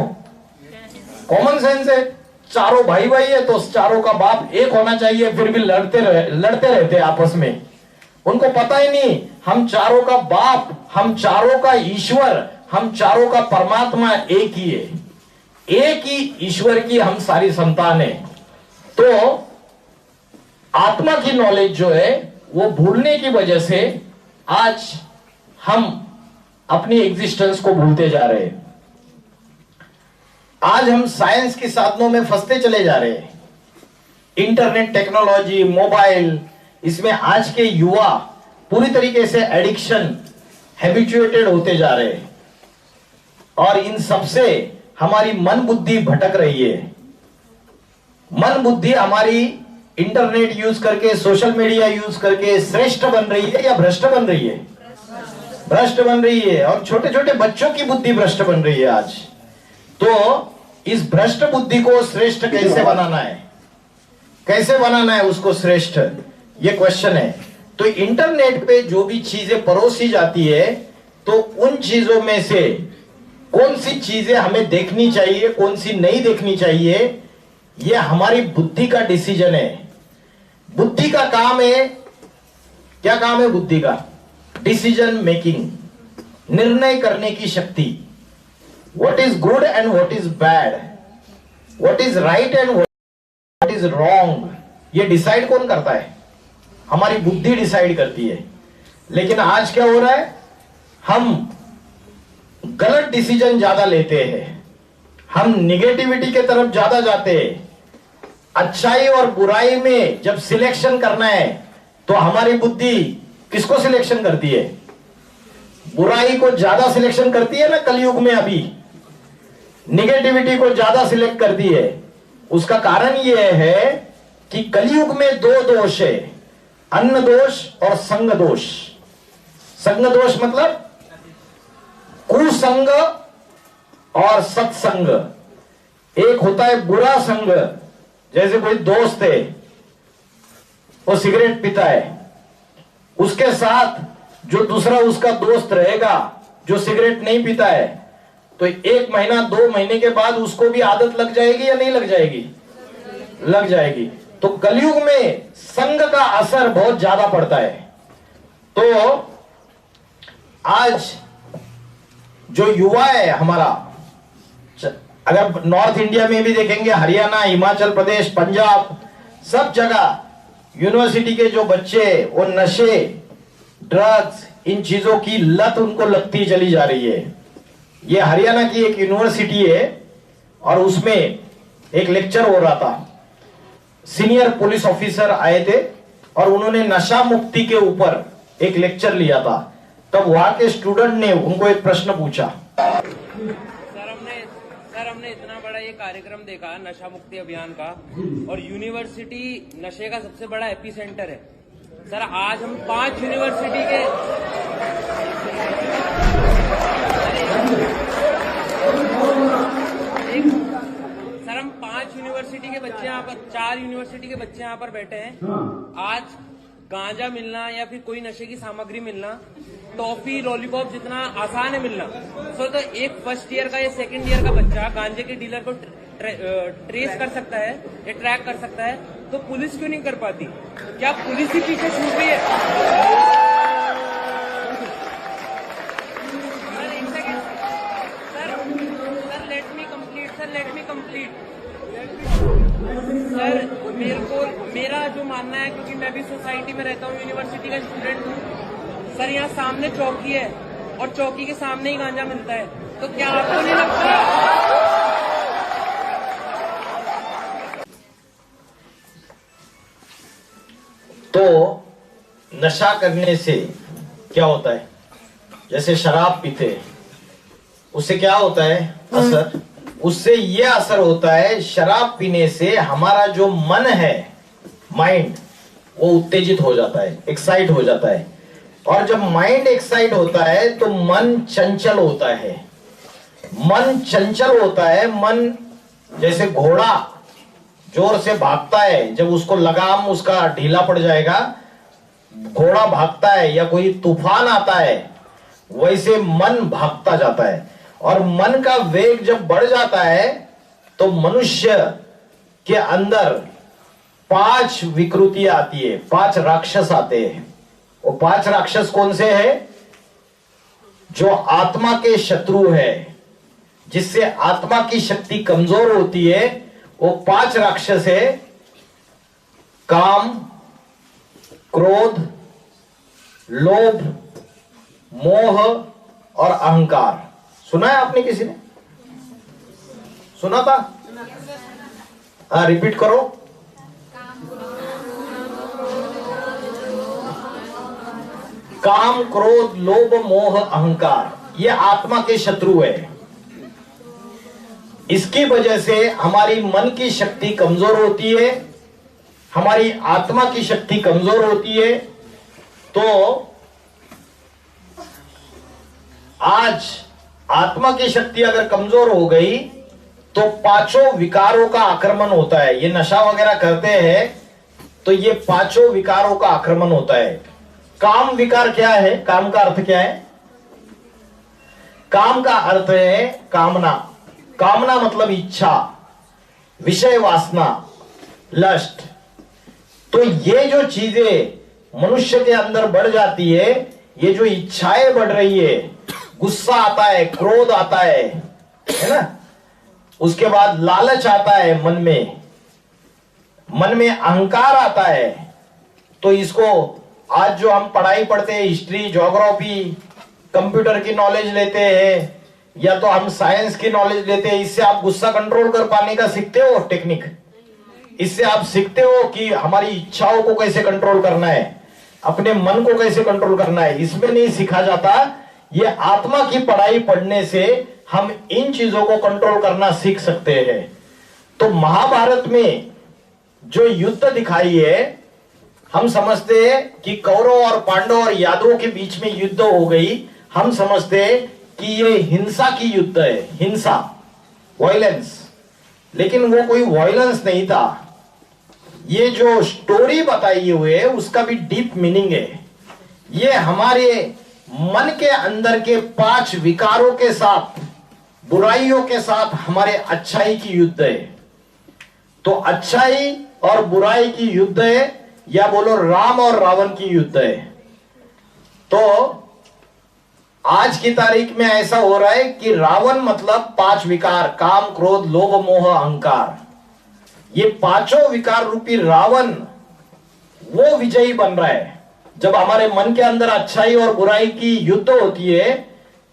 कॉमन सेंस है। चारों भाई भाई है तो चारों का बाप एक होना चाहिए, फिर भी लड़ते रहते आपस में। उनको पता ही नहीं हम चारों का बाप, हम चारों का ईश्वर, हम चारों का परमात्मा एक ही है। एक ही ईश्वर की हम सारी संतान है। तो आत्मा की नॉलेज जो है वो भूलने की वजह से आज हम अपनी एग्जिस्टेंस को भूलते जा रहे हैं। आज हम साइंस के साधनों में फंसते चले जा रहे हैं। इंटरनेट टेक्नोलॉजी, मोबाइल, इसमें आज के युवा पूरी तरीके से एडिक्शन, हैबिचुएटेड होते जा रहे हैं। और इन सबसे हमारी मन बुद्धि भटक रही है। मन बुद्धि हमारी इंटरनेट यूज करके, सोशल मीडिया यूज करके श्रेष्ठ बन रही है या भ्रष्ट बन रही है? भ्रष्ट बन रही है। और छोटे छोटे बच्चों की बुद्धि भ्रष्ट बन रही है आज। तो इस भ्रष्ट बुद्धि को श्रेष्ठ कैसे बनाना है, कैसे बनाना है उसको श्रेष्ठ, ये क्वेश्चन है। तो इंटरनेट पे जो भी चीजें परोसी जाती है, तो उन चीजों में से कौन सी चीजें हमें देखनी चाहिए, कौन सी नहीं देखनी चाहिए, ये हमारी बुद्धि का डिसीजन है। बुद्धि का काम है क्या काम है बुद्धि का? डिसीजन मेकिंग, निर्णय करने की शक्ति। What is good and what is bad, what is right and what is wrong, ये डिसाइड कौन करता है? हमारी बुद्धि डिसाइड करती है। लेकिन आज क्या हो रहा है, हम गलत डिसीजन ज्यादा लेते हैं, हम निगेटिविटी के तरफ ज्यादा जाते हैं। अच्छाई और बुराई में जब सिलेक्शन करना है तो हमारी बुद्धि किसको सिलेक्शन करती है? बुराई को ज्यादा सिलेक्शन करती है ना कलयुग में। अभी निगेटिविटी को ज्यादा सिलेक्ट करती है। उसका कारण यह है कि कलयुग में दो दोष है, अन्न दोष और संग दोष। संग दोष मतलब कुसंग और सत्संग। एक होता है बुरा संग, जैसे कोई दोस्त है वो सिगरेट पीता है, उसके साथ जो दूसरा उसका दोस्त रहेगा जो सिगरेट नहीं पीता है, तो 1 महीना 2 महीने के बाद उसको भी आदत लग जाएगी या नहीं लग जाएगी? लग जाएगी। तो कलयुग में संग का असर बहुत ज्यादा पड़ता है। तो आज जो युवा है हमारा, अगर नॉर्थ इंडिया में भी देखेंगे, हरियाणा, हिमाचल प्रदेश, पंजाब, सब जगह यूनिवर्सिटी के जो बच्चे वो नशे, ड्रग्स, इन चीजों की लत उनको लगती चली जा रही है। ये हरियाणा की एक यूनिवर्सिटी है और उसमें एक लेक्चर हो रहा था। सीनियर पुलिस ऑफिसर आए थे और उन्होंने नशा मुक्ति के ऊपर एक लेक्चर लिया था। तब वहां के स्टूडेंट ने उनको एक प्रश्न पूछा। सर हमने इतना बड़ा ये कार्यक्रम देखा नशा मुक्ति अभियान का, और यूनिवर्सिटी नशे का सबसे बड़ा एपी सेंटर है। सर आज हम 5 यूनिवर्सिटी के सर हम 5 यूनिवर्सिटी के बच्चे यहाँ पर, 4 यूनिवर्सिटी के बच्चे यहाँ पर बैठे हैं। आज गांजा मिलना या फिर कोई नशे की सामग्री मिलना, टॉफी, लॉलीपॉप जितना आसान है मिलना, तो एक फर्स्ट ईयर का या सेकंड ईयर का बच्चा गांजे के डीलर को ट्रेस कर सकता है या ट्रैक कर सकता है, तो पुलिस क्यों नहीं कर पाती? क्या पुलिस ही पीछे छूट रही है? सर एक second sir let me complete sir मेरा जो मानना है, क्योंकि मैं भी सोसाइटी में रहता हूँ, यूनिवर्सिटी का स्टूडेंट हूँ सर, यहाँ सामने चौकी है और चौकी के सामने ही गांजा मिलता है, तो क्या आपको नहीं लगता? तो नशा करने से क्या होता है? जैसे शराब पीते हैं, उससे क्या होता है असर? उससे यह असर होता है, शराब पीने से हमारा जो मन है, माइंड, वो उत्तेजित हो जाता है, एक्साइट हो जाता है। और जब माइंड एक्साइट होता है तो मन चंचल होता है। मन चंचल होता है, मन जैसे घोड़ा जोर से भागता है, जब उसको लगाम उसका ढीला पड़ जाएगा, घोड़ा भागता है या कोई तूफान आता है, वैसे मन भागता जाता है। और मन का वेग जब बढ़ जाता है तो मनुष्य के अंदर 5 विकृतियां आती है, 5 राक्षस आते हैं। वो 5 राक्षस कौन से हैं? जो आत्मा के शत्रु है, जिससे आत्मा की शक्ति कमजोर होती है, वो 5 राक्षस है। काम, क्रोध, लोभ, मोह और अहंकार। सुना है आपने? किसी ने सुना था? हाँ, रिपीट करो। काम, क्रोध, लोभ, मोह, अहंकार, ये आत्मा के शत्रु है। इसकी वजह से हमारी मन की शक्ति कमजोर होती है, हमारी आत्मा की शक्ति कमजोर होती है। तो आज आत्मा की शक्ति अगर कमजोर हो गई तो 5 विकारों का आक्रमण होता है। ये नशा वगैरह करते हैं तो ये 5 विकारों का आक्रमण होता है। काम विकार क्या है? काम का अर्थ क्या है? काम का अर्थ है कामना। कामना मतलब इच्छा, विषय वासना, लस्ट। तो ये जो चीजें मनुष्य के अंदर बढ़ जाती है, ये जो इच्छाएं बढ़ रही है, गुस्सा आता है, क्रोध आता है ना, उसके बाद लालच आता है, मन में अहंकार आता है। तो इसको आज जो हम पढ़ाई पढ़ते हैं, हिस्ट्री, ज्योग्राफी, कंप्यूटर की नॉलेज लेते हैं या तो हम साइंस की नॉलेज लेते हैं, इससे आप गुस्सा कंट्रोल कर पाने का सीखते हो टेक्निक। इससे आप सीखते हो कि हमारी इच्छाओं को कैसे कंट्रोल करना है, अपने मन को कैसे कंट्रोल करना है। इसमें नहीं सीखा जाता। ये आत्मा की पढ़ाई पढ़ने से हम इन चीजों को कंट्रोल करना सीख सकते हैं। तो महाभारत में जो युद्ध दिखाई है, हम समझते हैं कि कौरव और पांडव और यादवों के बीच में युद्ध हो गई। हम समझते हैं कि ये हिंसा की युद्ध है, हिंसा, वायलेंस। लेकिन वो कोई वायलेंस नहीं था। ये जो स्टोरी बताई हुई है उसका भी डीप मीनिंग है। ये हमारे मन के अंदर के 5 विकारों के साथ, बुराइयों के साथ हमारे अच्छाई की युद्ध है। तो अच्छाई और बुराई की युद्ध है, या बोलो राम और रावण की युद्ध है। तो आज की तारीख में ऐसा हो रहा है कि रावण मतलब 5 विकार, काम, क्रोध, लोभ, मोह, अहंकार। ये 5 विकार रूपी रावण वो विजयी बन रहा है। जब हमारे मन के अंदर अच्छाई और बुराई की युद्ध होती है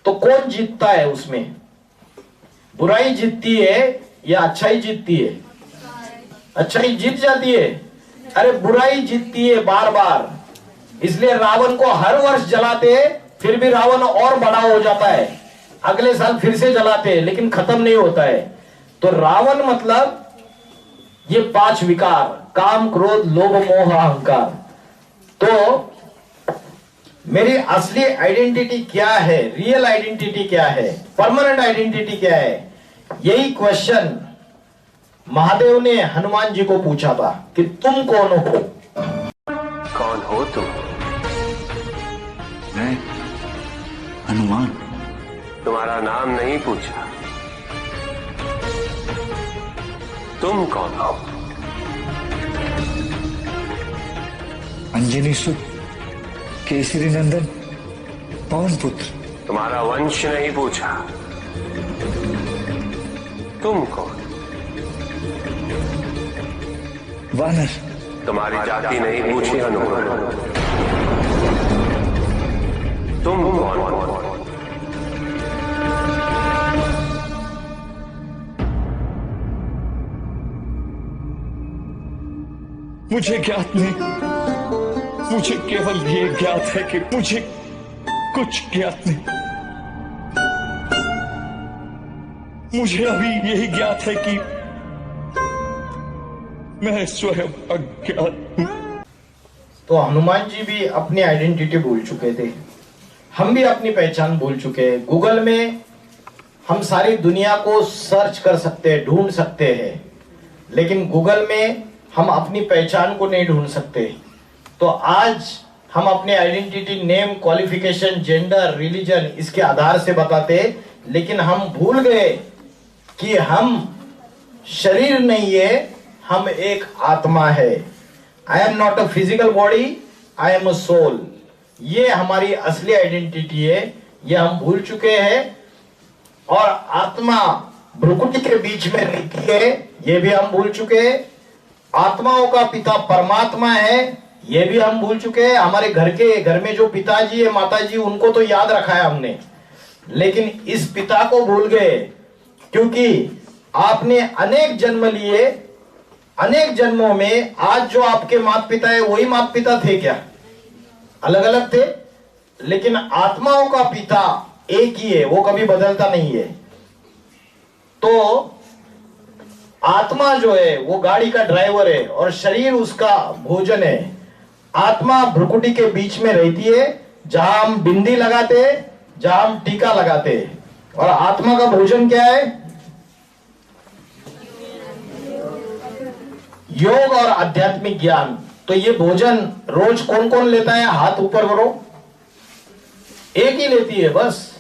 तो कौन जीतता है उसमें? बुराई जीतती है या अच्छाई जीतती है? अच्छाई जीत जाती है। अरे बुराई जीतती है बार बार। इसलिए रावण को हर वर्ष जलाते हैं, फिर भी रावण और बड़ा हो जाता है। अगले साल फिर से जलाते हैं, लेकिन खत्म नहीं होता है। तो रावण मतलब ये 5 विकार, काम, क्रोध, लोभ, मोह, अहंकार। तो मेरी असली आइडेंटिटी क्या है, रियल आइडेंटिटी क्या है, परमानेंट आइडेंटिटी क्या है? यही क्वेश्चन महादेव ने हनुमान जी को पूछा था कि तुम कौन हो? कौन हो तुम? मैं हनुमान। तुम्हारा नाम नहीं पूछा, तुम कौन हो? अंजनी सुत, केसरी नंदन, पवन पुत्र। तुम्हारा वंश नहीं पूछा, तुम कौन? वानर। तुम्हारी जाति नहीं पूछी हनुमान, तुम कौन? मुझे ज्ञात नहीं, मुझे केवल ये ज्ञात है कि मुझे कुछ ज्ञात नहीं। मुझे अभी यही ज्ञात है कि मैं स्वयं अज्ञात हूं। तो हनुमान जी भी अपनी आइडेंटिटी भूल चुके थे, हम भी अपनी पहचान भूल चुके हैं। गूगल में हम सारी दुनिया को सर्च कर सकते हैं, ढूंढ सकते हैं, लेकिन गूगल में हम अपनी पहचान को नहीं ढूंढ सकते। तो आज हम अपने identity, name, qualification, gender, religion इसके आधार से बताते, लेकिन हम भूल गए कि हम शरीर नहीं है, हम एक आत्मा है। I am not a physical body, I am a soul. ये हमारी असली आइडेंटिटी है, ये हम भूल चुके हैं। और आत्मा भ्रुकुटी के बीच में रहती है, ये भी हम भूल चुके हैं। आत्माओं का पिता परमात्मा है, ये भी हम भूल चुके हैं। हमारे घर में जो पिताजी है, माताजी, उनको तो याद रखा है हमने, लेकिन इस पिता को भूल गए, क्योंकि आपने अनेक जन्म लिए। अनेक जन्मों में आज जो आपके माता पिता है वही माता पिता थे क्या? अलग अलग थे, लेकिन आत्माओं का पिता एक ही है, वो कभी बदलता नहीं है। तो आत्मा जो है वो गाड़ी का ड्राइवर है और शरीर उसका भोजन है। आत्मा भ्रुकुटी के बीच में रहती है, जहां हम बिंदी लगाते हैं, जहां हम टीका लगाते हैं। और आत्मा का भोजन क्या है? योग और आध्यात्मिक ज्ञान। तो ये भोजन रोज कौन कौन लेता है? हाथ ऊपर करो। एक ही लेती है बस,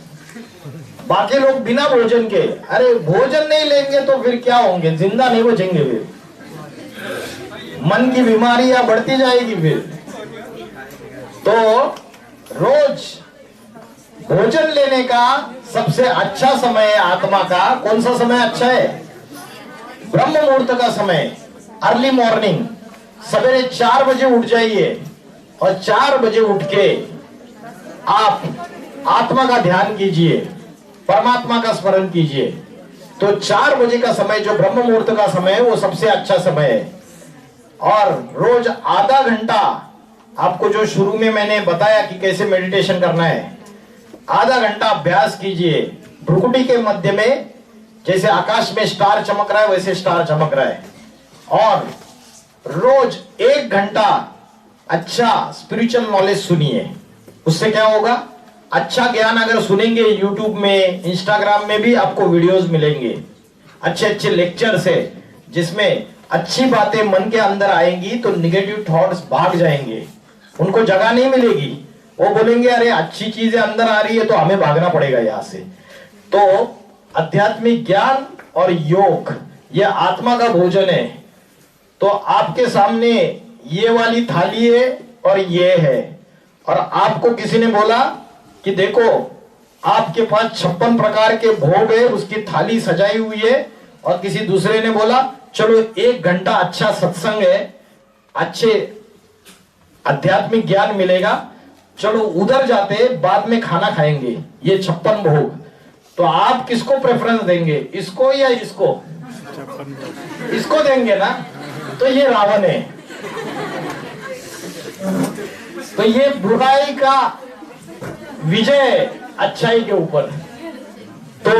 बाकी लोग बिना भोजन के। अरे भोजन नहीं लेंगे तो फिर क्या होंगे? जिंदा नहीं बचेंगे, फिर मन की बीमारियां बढ़ती जाएगी। फिर तो रोज भोजन लेने का सबसे अच्छा समय है आत्मा का। कौन सा समय अच्छा है? ब्रह्म मुहूर्त का समय, अर्ली मॉर्निंग। सवेरे 4 बजे उठ जाइए और 4 बजे उठ के आप आत्मा का ध्यान कीजिए, परमात्मा का स्मरण कीजिए। तो 4 बजे का समय जो ब्रह्म मुहूर्त का समय है वो सबसे अच्छा समय है। और रोज आधा घंटा, आपको जो शुरू में मैंने बताया कि कैसे मेडिटेशन करना है, आधा घंटा अभ्यास कीजिए। भ्रुकुटी के मध्य में जैसे आकाश में स्टार चमक रहा है वैसे स्टार चमक रहा है। और रोज 1 घंटा अच्छा स्पिरिचुअल नॉलेज सुनिए। उससे क्या होगा? अच्छा ज्ञान अगर सुनेंगे, यूट्यूब में, इंस्टाग्राम में भी आपको वीडियोस मिलेंगे, अच्छे अच्छे लेक्चर्स है जिसमें अच्छी बातें मन के अंदर आएंगी तो निगेटिव थॉट्स भाग जाएंगे, उनको जगह नहीं मिलेगी। वो बोलेंगे अरे अच्छी चीजें अंदर आ रही है तो हमें भागना पड़ेगा यहां से। तो आध्यात्मिक ज्ञान और योग ये आत्मा का भोजन है। तो आपके सामने ये वाली थाली है और ये है, और आपको किसी ने बोला कि देखो आपके पास 56 प्रकार के भोग है, उसकी थाली सजाई हुई है, और किसी दूसरे ने बोला चलो 1 घंटा अच्छा सत्संग है, अच्छे आध्यात्मिक ज्ञान मिलेगा, चलो उधर जाते बाद में खाना खाएंगे, ये 56 भोग। तो आप किसको प्रेफरेंस देंगे, इसको या इसको? इसको देंगे ना। तो ये रावण है। तो ये बुराई का विजय अच्छाई के ऊपर। तो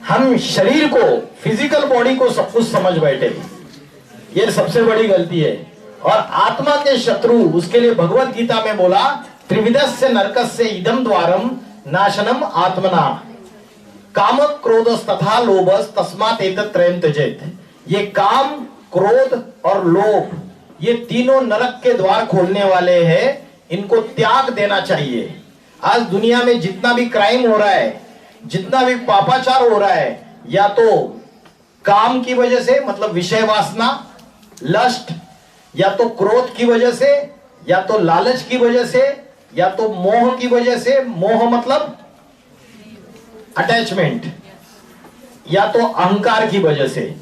हम शरीर को, फिजिकल बॉडी को सब कुछ समझ बैठे, ये सबसे बड़ी गलती है। और आत्मा के शत्रु, उसके लिए भगवत गीता में बोला त्रिविधस्य नरकस्य इदम द्वारम नाशनम आत्मना काम क्रोधस तथा लोभस तस्मात् एतत् त्रयं त्यजेत्। ये काम, क्रोध और लोभ, ये तीनों नरक के द्वार खोलने वाले हैं, इनको त्याग देना चाहिए। आज दुनिया में जितना भी क्राइम हो रहा है, जितना भी पापाचार हो रहा है, या तो काम की वजह से, मतलब विषय वासना, लस्ट, या तो क्रोध की वजह से, या तो लालच की वजह से, या तो मोह की वजह से। मोह मतलब अटैचमेंट, या तो अहंकार की वजह से।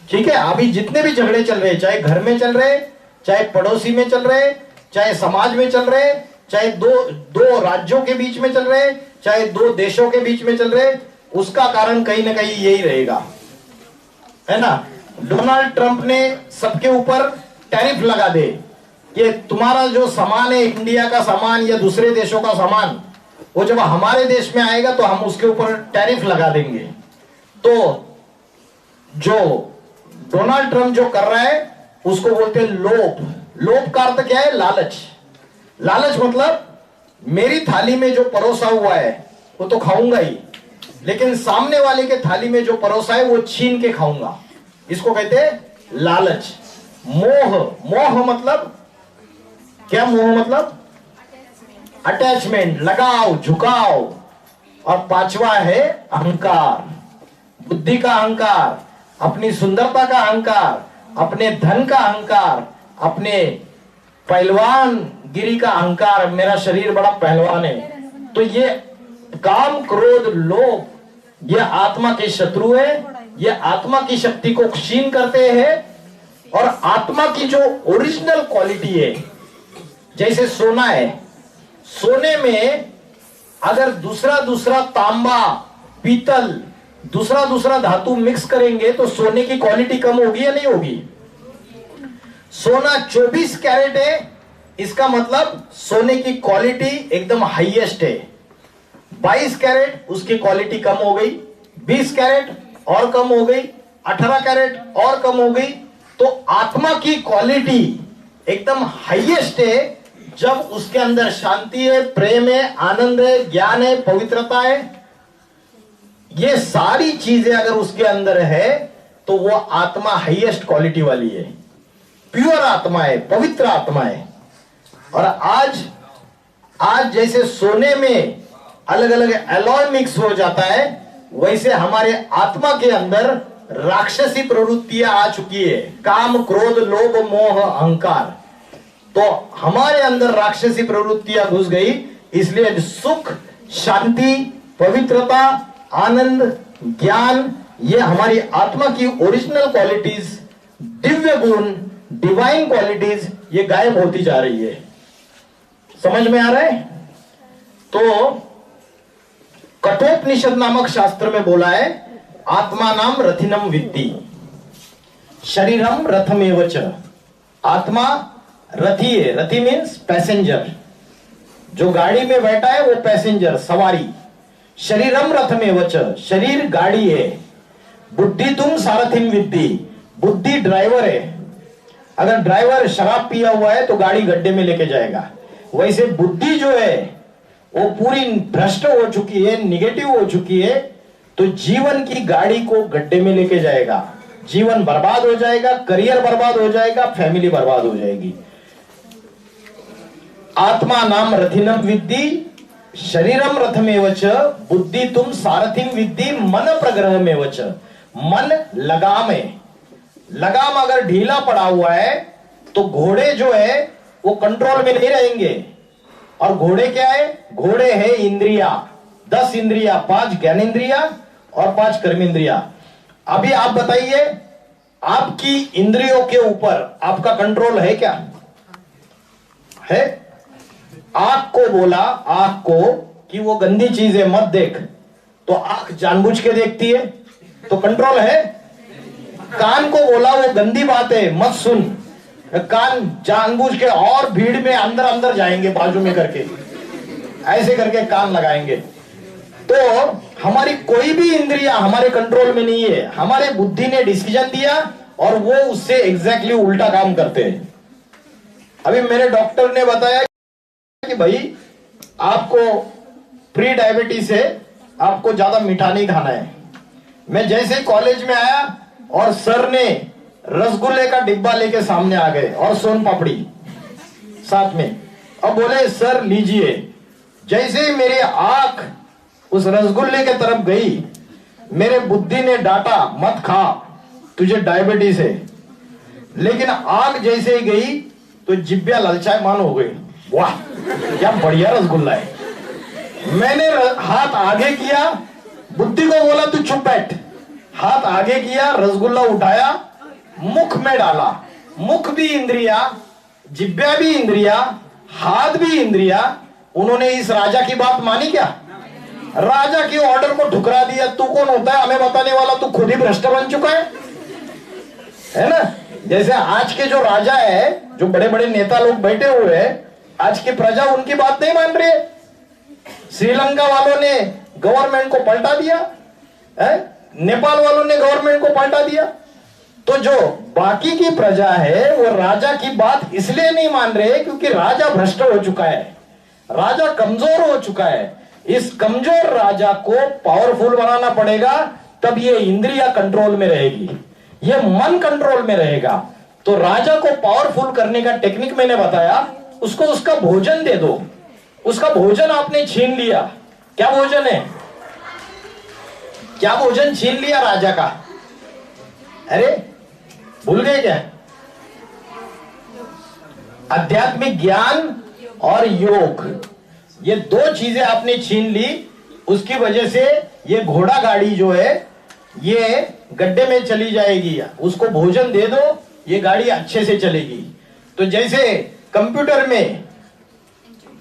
ठीक है, अभी जितने भी झगड़े चल रहे, चाहे घर में चल रहे, चाहे पड़ोसी में चल रहे, चाहे समाज में चल रहे, चाहे दो राज्यों के बीच में चल रहे, चाहे 2 देशों के बीच में चल रहे, उसका कारण कहीं ना कहीं यही रहेगा, है ना। डोनाल्ड ट्रंप ने सबके ऊपर टैरिफ लगा दे कि तुम्हारा जो सामान है, इंडिया का सामान या दूसरे देशों का सामान, वो जब हमारे देश में आएगा तो हम उसके ऊपर टैरिफ लगा देंगे। तो जो डोनाल्ड ट्रंप जो कर रहा है उसको बोलते हैं लोभ। लोभ का अर्थ क्या है? लालच। लालच मतलब मेरी थाली में जो परोसा हुआ है वो तो खाऊंगा ही, लेकिन सामने वाले के थाली में जो परोसा है वो छीन के खाऊंगा, इसको कहते हैं लालच। मोह, मोह मतलब क्या? मोह मतलब अटैचमेंट, लगाव, झुकाव। और 5वां है अहंकार, बुद्धि का अहंकार, अपनी सुंदरता का अहंकार, अपने धन का अहंकार, अपने पहलवान गिरी का अहंकार, मेरा शरीर बड़ा पहलवान है। तो ये काम, क्रोध, लोभ, ये आत्मा के शत्रु है, ये आत्मा की शक्ति को क्षीण करते हैं। और आत्मा की जो ओरिजिनल क्वालिटी है, जैसे सोना है, सोने में अगर दूसरा तांबा, पीतल, दूसरा धातु मिक्स करेंगे तो सोने की क्वालिटी कम होगी या नहीं होगी? सोना 24 कैरेट है, इसका मतलब सोने की क्वालिटी एकदम हाईएस्ट है। 22 कैरेट उसकी क्वालिटी कम हो गई, 20 कैरेट और कम हो गई, 18 कैरेट और कम हो गई। तो आत्मा की क्वालिटी एकदम हाईएस्ट है जब उसके अंदर शांति है, प्रेम है, आनंद है, ज्ञान है, पवित्रता है। ये सारी चीजें अगर उसके अंदर है तो वो आत्मा हाईएस्ट क्वालिटी वाली है, प्योर आत्मा है, पवित्र आत्मा है। और आज जैसे सोने में अलग अलग एलॉय मिक्स हो जाता है, वैसे हमारे आत्मा के अंदर राक्षसी प्रवृत्तियां आ चुकी है, काम, क्रोध, लोभ, मोह, अहंकार। तो हमारे अंदर राक्षसी प्रवृत्तियां घुस गई, इसलिए सुख, शांति, पवित्रता, आनंद, ज्ञान, ये हमारी आत्मा की ओरिजिनल क्वालिटीज, दिव्य गुण, डिवाइन क्वालिटीज, ये गायब होती जा रही है। समझ में आ रहा है? तो कठोपनिषद नामक शास्त्र में बोला है, आत्मा नाम रथिनम वित्ति, शरीरम रथमेव च। आत्मा रथी है, रथी मीन्स पैसेंजर, जो गाड़ी में बैठा है वो पैसेंजर, सवारी। शरीरम रथमेव च, शरीर गाड़ी है। बुद्धि तुम सारथिम विद्धि, बुद्धि ड्राइवर है। अगर ड्राइवर शराब पिया हुआ है तो गाड़ी गड्ढे में लेके जाएगा, वैसे बुद्धि जो है वो पूरी भ्रष्ट हो चुकी है, निगेटिव हो चुकी है, तो जीवन की गाड़ी को गड्ढे में लेके जाएगा, जीवन बर्बाद हो जाएगा, करियर बर्बाद हो जाएगा, फैमिली बर्बाद हो जाएगी। आत्मा नाम रथिनम विद्धि, शरीरम रथमेव च, बुद्धि तुम सारथिम विद्धि, मन प्रग्रहमेव च। मन लगाम है, लगाम अगर ढीला पड़ा हुआ है तो घोड़े जो है वो कंट्रोल में नहीं रहेंगे। और घोड़े क्या है? घोड़े है इंद्रिया, 10 इंद्रिया, 5 ज्ञानेन्द्रिया और 5 कर्मेंद्रिया। अभी आप बताइए, आपकी इंद्रियों के ऊपर आपका कंट्रोल है क्या? है? आंख को बोला, आंख को, कि वो गंदी चीज है मत देख, तो आंख जानबूझ के देखती है, तो कंट्रोल है। कान को बोला वो गंदी बात है मत सुन, कान जानबूझ के और भीड़ में अंदर अंदर जाएंगे, बाजू में करके ऐसे करके कान लगाएंगे। तो हमारी कोई भी इंद्रिया हमारे कंट्रोल में नहीं है, हमारे बुद्धि ने डिसीजन दिया और वो उससे एग्जैक्टली उल्टा काम करते हैं। अभी मेरे डॉक्टर ने बताया कि भाई आपको प्री डायबिटीज है, आपको ज्यादा मीठा नहीं खाना है। मैं जैसे ही कॉलेज में आया और सर ने रसगुल्ले का डिब्बा लेके सामने आ गए और सोन पापड़ी साथ में, अब बोले सर लीजिए। जैसे ही मेरी आंख उस रसगुल्ले के तरफ गई, मेरे बुद्धि ने डांटा मत खा, तुझे डायबिटीज है। लेकिन आंख जैसे ही गई तो जिब्बिया ललचायमान हो गई, वाह क्या बढ़िया रसगुल्ला है। मैंने हाथ आगे किया, बुद्धि को बोला तू चुप बैठ, हाथ आगे किया, रसगुल्ला उठाया, मुख में डाला। मुख भी इंद्रिया, जिब्या भी इंद्रिया, हाथ भी इंद्रिया। उन्होंने इस राजा की बात मानी क्या? राजा के ऑर्डर को ठुकरा दिया। तू कौन होता है हमें बताने वाला? तू खुद ही भ्रष्ट बन चुका है ना। जैसे आज के जो राजा है, जो बड़े बड़े नेता लोग बैठे हुए हैं, आज की प्रजा उनकी बात नहीं मान रही है। श्रीलंका वालों ने गवर्नमेंट को पलटा दिया है, नेपाल वालों ने गवर्नमेंट को पलटा दिया। तो जो बाकी की प्रजा है वो राजा की बात इसलिए नहीं मान रहे क्योंकि राजा भ्रष्ट हो चुका है, राजा कमजोर हो चुका है। इस कमजोर राजा को पावरफुल बनाना पड़ेगा, तब ये इंद्रिया कंट्रोल में रहेगी, ये मन कंट्रोल में रहेगा। तो राजा को पावरफुल करने का टेक्निक मैंने बताया, उसको उसका भोजन दे दो। उसका भोजन आपने छीन लिया, क्या भोजन है? क्या भोजन छीन लिया राजा का? अरे भूल गए क्या? आध्यात्मिक ज्ञान और योग, ये 2 चीजें आपने छीन ली। उसकी वजह से ये घोड़ा गाड़ी जो है ये गड्ढे में चली जाएगी। उसको भोजन दे दो, ये गाड़ी अच्छे से चलेगी। तो जैसे कंप्यूटर में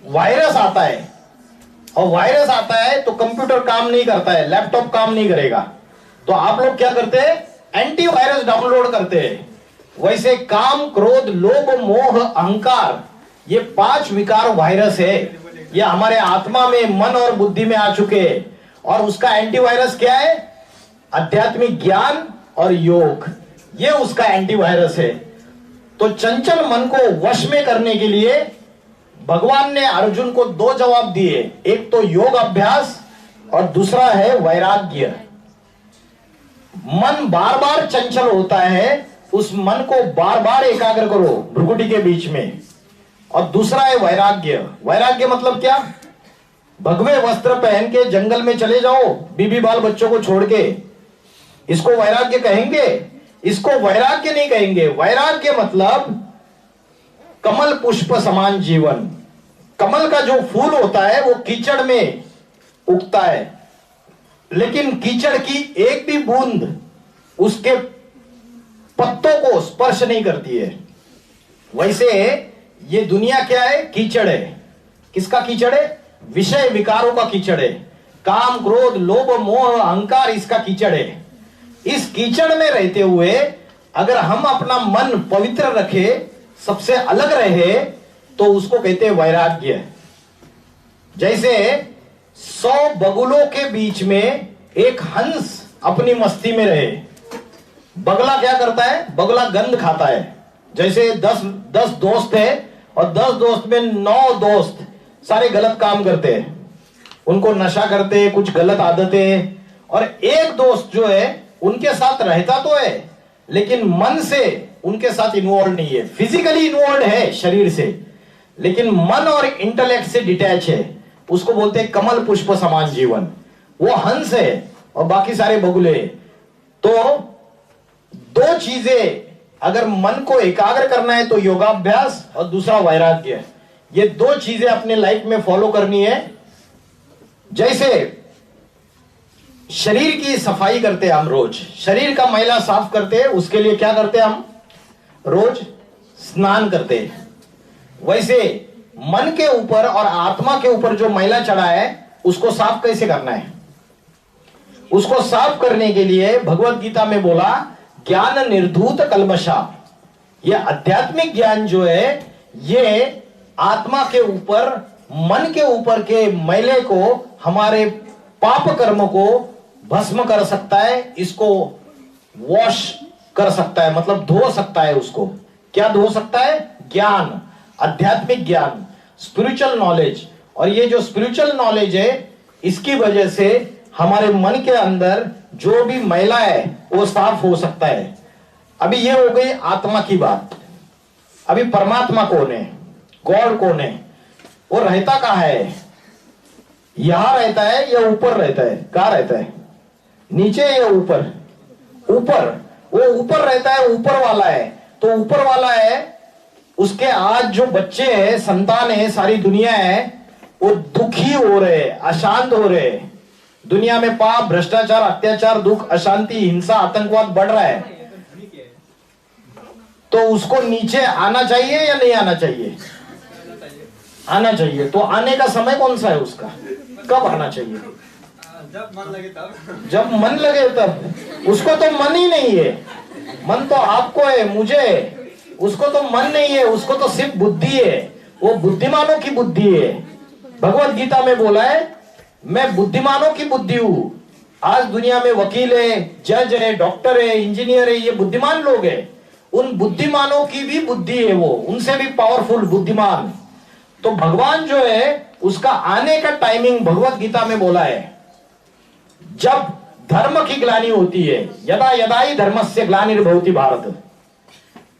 वायरस आता है, और वायरस आता है तो कंप्यूटर काम नहीं करता है, लैपटॉप काम नहीं करेगा, तो आप लोग क्या करते हैं? एंटीवायरस डाउनलोड करते हैं। वैसे काम, क्रोध, लोभ, मोह, अहंकार, ये 5 विकार वायरस है, ये हमारे आत्मा में, मन और बुद्धि में आ चुके हैं। और उसका एंटीवायरस क्या है? आध्यात्मिक ज्ञान और योग, ये उसका एंटीवायरस है। तो चंचल मन को वश में करने के लिए भगवान ने अर्जुन को 2 जवाब दिए, एक तो योग अभ्यास और दूसरा है वैराग्य। मन बार बार चंचल होता है, उस मन को बार बार एकाग्र करो भ्रुकुटी के बीच में। और दूसरा है वैराग्य। वैराग्य मतलब क्या? भगवे वस्त्र पहन के जंगल में चले जाओ बीबी बाल बच्चों को छोड़ के, इसको वैराग्य कहेंगे? इसको वैराग्य नहीं कहेंगे। वैराग्य मतलब कमल पुष्प समान जीवन। कमल का जो फूल होता है वो कीचड़ में उगता है, लेकिन कीचड़ की एक भी बूंद उसके पत्तों को स्पर्श नहीं करती है। वैसे ये दुनिया क्या है? कीचड़ है। किसका कीचड़ है? विषय विकारों का कीचड़ है। काम, क्रोध, लोभ, मोह, अहंकार इसका कीचड़ है। इस कीचड़ में रहते हुए अगर हम अपना मन पवित्र रखे, सबसे अलग रहे, तो उसको कहते हैं वैराग्य। जैसे 100 बगुलों के बीच में एक हंस अपनी मस्ती में रहे। बगला क्या करता है? बगला गंध खाता है। जैसे 10 दोस्त है और 10 दोस्त में 9 दोस्त सारे गलत काम करते हैं, उनको नशा करते हैं, कुछ गलत आदतें, और एक दोस्त जो है उनके साथ रहता तो है लेकिन मन से उनके साथ इन्वॉल्व नहीं है। फिजिकली इन्वॉल्व है शरीर से, लेकिन मन और इंटेलेक्ट से डिटैच है। उसको बोलते हैं कमल पुष्प समान जीवन। वो हंस है और बाकी सारे बगुले। तो 2 चीजें, अगर मन को एकाग्र करना है तो योगाभ्यास, और दूसरा वैराग्य। ये 2 चीजें अपने लाइफ में फॉलो करनी है। जैसे शरीर की सफाई करते हैं हम रोज, शरीर का मैला साफ करते हैं, उसके लिए क्या करते हैं हम? रोज स्नान करते हैं। वैसे मन के ऊपर और आत्मा के ऊपर जो मैला चढ़ा है उसको साफ कैसे करना है? उसको साफ करने के लिए भगवत गीता में बोला ज्ञान निर्धूत कल्मषा। ये आध्यात्मिक ज्ञान जो है ये आत्मा के ऊपर, मन के ऊपर के मैले को, हमारे पाप कर्म को भस्म कर सकता है। इसको वॉश कर सकता है, मतलब धो सकता है। उसको क्या धो सकता है? ज्ञान, आध्यात्मिक ज्ञान, स्पिरिचुअल नॉलेज। और ये जो स्पिरिचुअल नॉलेज है, इसकी वजह से हमारे मन के अंदर जो भी मैला है वो साफ हो सकता है। अभी ये हो गई आत्मा की बात। अभी परमात्मा कौन है? गॉड कौन है? वो रहता कहाँ है? यहां रहता है या ऊपर रहता है? कहां रहता है? नीचे या ऊपर? ऊपर। वो ऊपर रहता है, ऊपर वाला है। तो ऊपर वाला है, उसके आज जो बच्चे हैं, संतान है, सारी दुनिया है, वो दुखी हो रहे, अशांत हो रहे। दुनिया में पाप, भ्रष्टाचार, अत्याचार, दुख, अशांति, हिंसा, आतंकवाद बढ़ रहा है। तो उसको नीचे आना चाहिए या नहीं आना चाहिए? आना चाहिए। तो आने का समय कौन सा है उसका? कब आना चाहिए? जब मन लगे तब। जब मन लगे तब। उसको तो मन ही नहीं है। मन तो आपको है, मुझे। उसको तो मन नहीं है, उसको तो सिर्फ बुद्धि है। वो बुद्धिमानों की बुद्धि है। भगवत गीता में बोला है मैं बुद्धिमानों की बुद्धि हूं। आज दुनिया में वकील है, जज है, डॉक्टर है, इंजीनियर है, ये बुद्धिमान लोग हैं। उन बुद्धिमानों की भी बुद्धि है, वो उनसे भी पावरफुल बुद्धिमान। तो भगवान जो है उसका आने का टाइमिंग भगवत गीता में बोला है जब धर्म की ग्लानि होती है। यदा यदा ही धर्मस्य ग्लानिर्भवति भारत।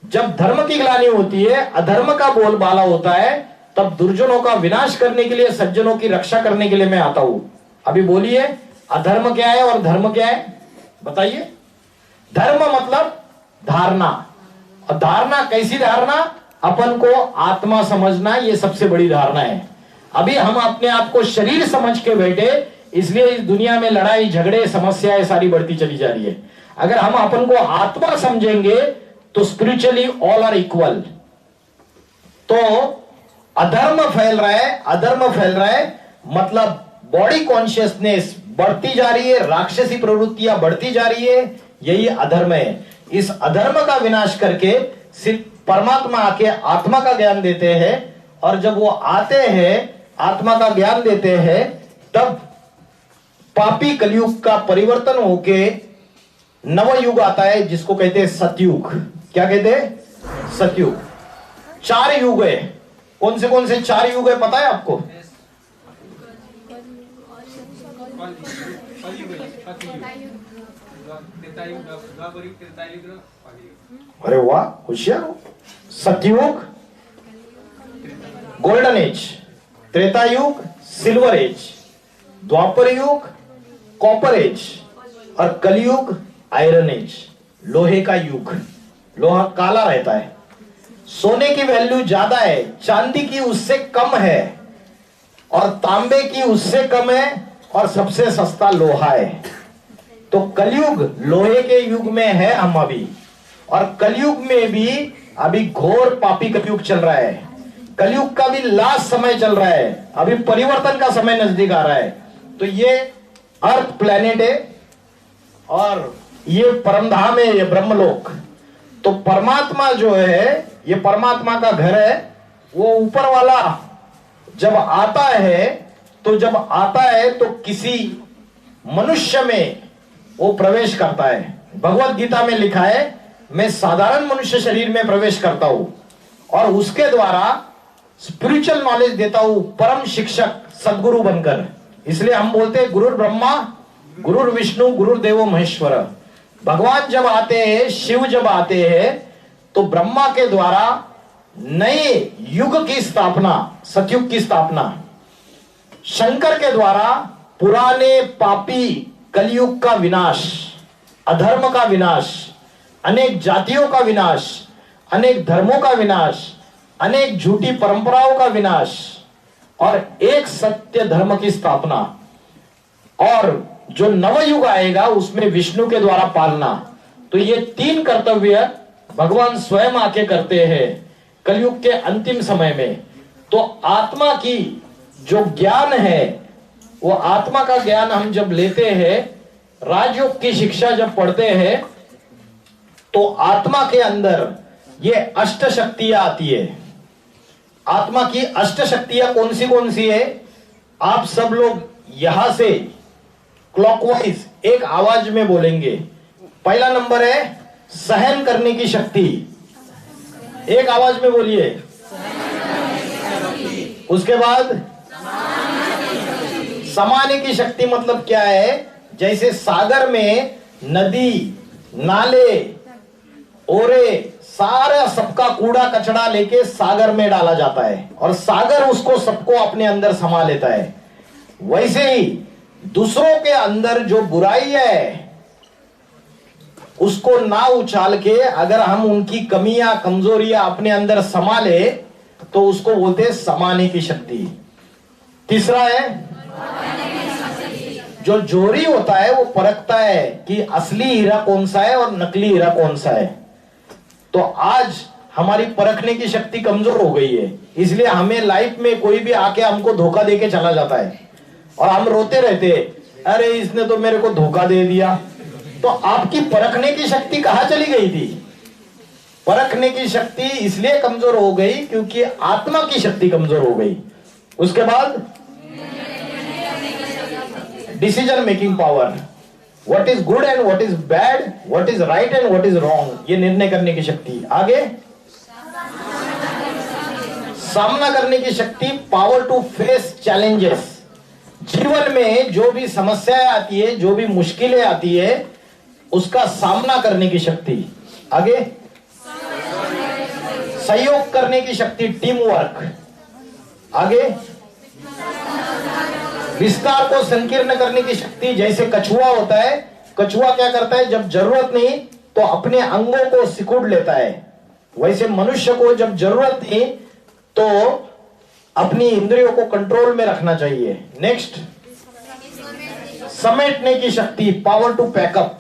जब धर्म की ग्लानि होती है, अधर्म का बोलबाला होता है, तब दुर्जनों का विनाश करने के लिए, सज्जनों की रक्षा करने के लिए मैं आता हूं। अभी बोलिए अधर्म क्या है और धर्म क्या है? बताइए। धर्म मतलब धारणा। और धारणा कैसी धारणा? अपन को आत्मा समझना, ये सबसे बड़ी धारणा है। अभी हम अपने आप को शरीर समझ के बैठे, इसलिए इस दुनिया में लड़ाई, झगड़े, समस्याएं सारी बढ़ती चली जा रही है। अगर हम अपन को आत्मा समझेंगे तो स्पिरिचुअली ऑल आर इक्वल। तो अधर्म फैल रहा है, अधर्म फैल रहा है, मतलब बॉडी कॉन्शियसनेस बढ़ती जा रही है, राक्षसी प्रवृत्तियां बढ़ती जा रही है, यही अधर्म है। इस अधर्म का विनाश करके सिर्फ परमात्मा आके आत्मा का ज्ञान देते हैं। और जब वो आते हैं, आत्मा का ज्ञान देते हैं, तब पापी कलयुग का परिवर्तन होके नवयुग आता है, जिसको कहते हैं सतयुग। क्या कहते हैं? सतयुग। 4 युग है। कौन से 4 युग है पता है आपको? अरे वाह, होशियार हो। सतयुग गोल्डन एज, त्रेता युग सिल्वर एज, द्वापर युग कॉपर एज, और कलयुग आयरन एज, लोहे का युग। लोहा काला रहता है। सोने की वैल्यू ज्यादा है, चांदी की उससे कम है, और तांबे की उससे कम है, और सबसे सस्ता लोहा है। तो कलयुग लोहे के युग में है हम अभी, और कलयुग में भी अभी घोर पापी कलयुग चल रहा है। कलयुग का भी लास्ट समय चल रहा है, अभी परिवर्तन का समय नजदीक आ रहा है। तो ये अर्थ प्लेनेट है और ये परमधाम है, ये ब्रह्मलोक। तो परमात्मा जो है, ये परमात्मा का घर है। वो ऊपर वाला जब आता है, तो किसी मनुष्य में वो प्रवेश करता है। भगवत गीता में लिखा है, मैं साधारण मनुष्य शरीर में प्रवेश करता हूं और उसके द्वारा स्पिरिचुअल नॉलेज देता हूं, परम शिक्षक सदगुरु बनकर। इसलिए हम बोलते हैं गुरुर ब्रह्मा गुरुर विष्णु गुरुर्देवो महेश्वर। भगवान जब आते हैं, शिव जब आते हैं, तो ब्रह्मा के द्वारा नए युग की स्थापना, सतयुग की स्थापना। शंकर के द्वारा पुराने पापी कलयुग का विनाश, अधर्म का विनाश, अनेक जातियों का विनाश, अनेक धर्मों का विनाश, अनेक झूठी परंपराओं का विनाश, और एक सत्य धर्म की स्थापना। और जो नवयुग आएगा उसमें विष्णु के द्वारा पालना। तो ये तीन कर्तव्य भगवान स्वयं आके करते हैं कलयुग के अंतिम समय में। तो आत्मा की जो ज्ञान है, वो आत्मा का ज्ञान हम जब लेते हैं, राजयोग की शिक्षा जब पढ़ते हैं, तो आत्मा के अंदर ये अष्ट शक्तियां आती है। आत्मा की अष्ट शक्तियां कौन सी है? आप सब लोग यहां से क्लॉकवाइज एक आवाज में बोलेंगे। पहला नंबर है सहन करने की शक्ति। एक आवाज में बोलिए। उसके बाद समाने की शक्ति। मतलब क्या है? जैसे सागर में नदी, नाले, ओरे, सारा सबका कूड़ा कचड़ा लेके सागर में डाला जाता है और सागर उसको सबको अपने अंदर समा लेता है। वैसे ही दूसरों के अंदर जो बुराई है उसको ना उछाल के अगर हम उनकी कमियां, कमजोरियां अपने अंदर समा ले तो उसको बोलते हैं समाने की शक्ति। तीसरा है जो जोरी होता है, वो परखता है कि असली हीरा कौन सा है और नकली हीरा कौन सा है। तो आज हमारी परखने की शक्ति कमजोर हो गई है, इसलिए हमें लाइफ में कोई भी आके हमको धोखा देके चला जाता है और हम रोते रहते हैं, अरे इसने तो मेरे को धोखा दे दिया। तो आपकी परखने की शक्ति कहां चली गई थी? परखने की शक्ति इसलिए कमजोर हो गई क्योंकि आत्मा की शक्ति कमजोर हो गई। उसके बाद decision making power, what is good and what is bad, what is right and what is wrong, ये निर्णय करने की शक्ति। आगे सामना करने की शक्ति, पावर टू फेस चैलेंजेस। जीवन में जो भी समस्याएं आती है, जो भी मुश्किलें आती है, उसका सामना करने की शक्ति। आगे सहयोग करने की शक्ति, टीम वर्क। आगे विस्तार को संकीर्ण करने की शक्ति। जैसे कछुआ होता है, कछुआ क्या करता है? जब जरूरत नहीं तो अपने अंगों को सिकुड़ लेता है। वैसे मनुष्य को जब जरूरत नहीं तो अपनी इंद्रियों को कंट्रोल में रखना चाहिए। नेक्स्ट, समेटने की शक्ति, पावर टू पैकअप।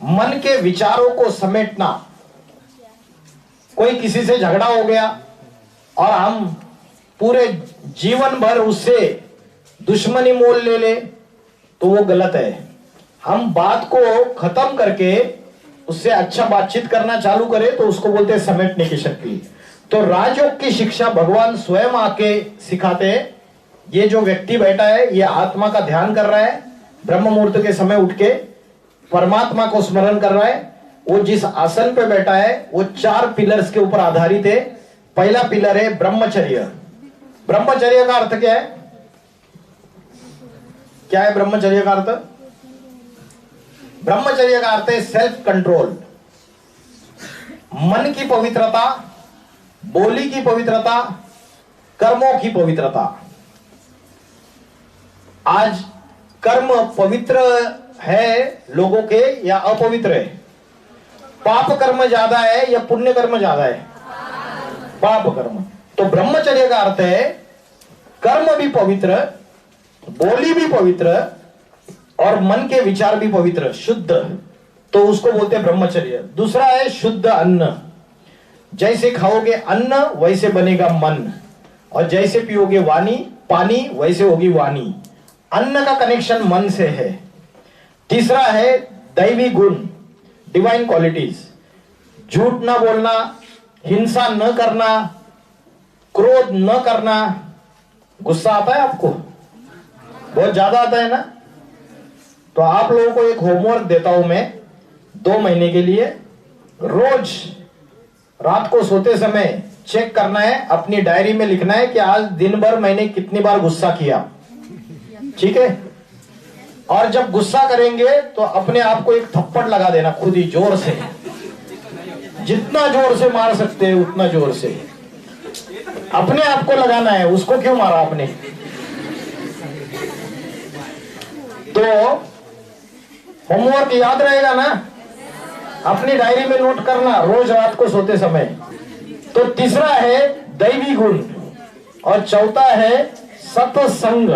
मन के विचारों को समेटना। कोई किसी से झगड़ा हो गया और हम पूरे जीवन भर उससे दुश्मनी मोल ले तो वो गलत है। हम बात को खत्म करके उससे अच्छा बातचीत करना चालू करें तो उसको बोलते हैं समेटने की शक्ति। तो राजयोग की शिक्षा भगवान स्वयं आके सिखाते हैं। ये जो व्यक्ति बैठा है, ये आत्मा का ध्यान कर रहा है, ब्रह्म मुहूर्त के समय उठ के परमात्मा को स्मरण कर रहा है। वो जिस आसन पे बैठा है वो 4 पिलर्स के ऊपर आधारित है। पहला पिलर है ब्रह्मचर्य। ब्रह्मचर्य का अर्थ क्या है? क्या है ब्रह्मचर्य का अर्थ? ब्रह्मचर्य का अर्थ है सेल्फ कंट्रोल, मन की पवित्रता, बोली की पवित्रता, कर्मों की पवित्रता। आज कर्म पवित्र है लोगों के या अपवित्र है? पाप कर्म ज्यादा है या पुण्य कर्म ज्यादा है? पाप कर्म। तो ब्रह्मचर्य का अर्थ है कर्म भी पवित्र, बोली भी पवित्र और मन के विचार भी पवित्र, शुद्ध, तो उसको बोलते हैं ब्रह्मचर्य। दूसरा है शुद्ध अन्न। जैसे खाओगे अन्न वैसे बनेगा मन, और जैसे पियोगे पानी वैसे होगी वाणी। अन्न का कनेक्शन मन से है। तीसरा है दैवी गुण, डिवाइन क्वालिटीज। झूठ न बोलना, हिंसा न करना, क्रोध न करना। गुस्सा आता है आपको? बहुत ज्यादा आता है ना? तो आप लोगों को एक होमवर्क देता हूं मैं 2 महीने के लिए। रोज रात को सोते समय चेक करना है, अपनी डायरी में लिखना है कि आज दिन भर मैंने कितनी बार गुस्सा किया, ठीक है? और जब गुस्सा करेंगे तो अपने आप को एक थप्पड़ लगा देना खुद ही, जोर से, जितना जोर से मार सकते हैं उतना जोर से अपने आप को लगाना है। उसको क्यों मारा आपने? तो होमवर्क याद रहेगा ना? अपनी डायरी में नोट करना रोज रात को सोते समय। तो तीसरा है दैवी गुण, और चौथा है सत्संग,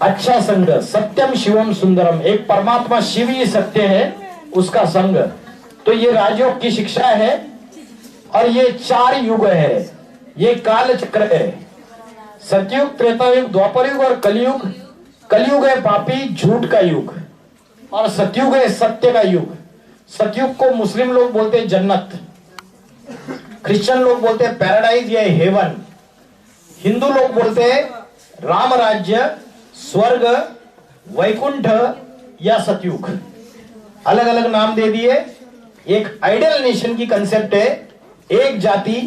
अच्छा संग। सत्यम शिवम सुंदरम, एक परमात्मा शिव ही सत्य है, उसका संग। तो ये राजयोग की शिक्षा है। और ये 4 युग है, ये काल चक्र है। सतयुग, त्रेता युग, द्वापर युग और कलयुग। कलयुग है पापी झूठ का युग, और सतयुग है सत्य का युग। सतयुग को मुस्लिम लोग बोलते हैं जन्नत, क्रिश्चियन लोग बोलते हैं पैराडाइज या हेवन, हिंदू लोग बोलते हैं राम राज्य, स्वर्ग, वैकुंठ या सतयुग। अलग अलग नाम दे दिए। एक आइडियल नेशन की कंसेप्ट है, एक जाति,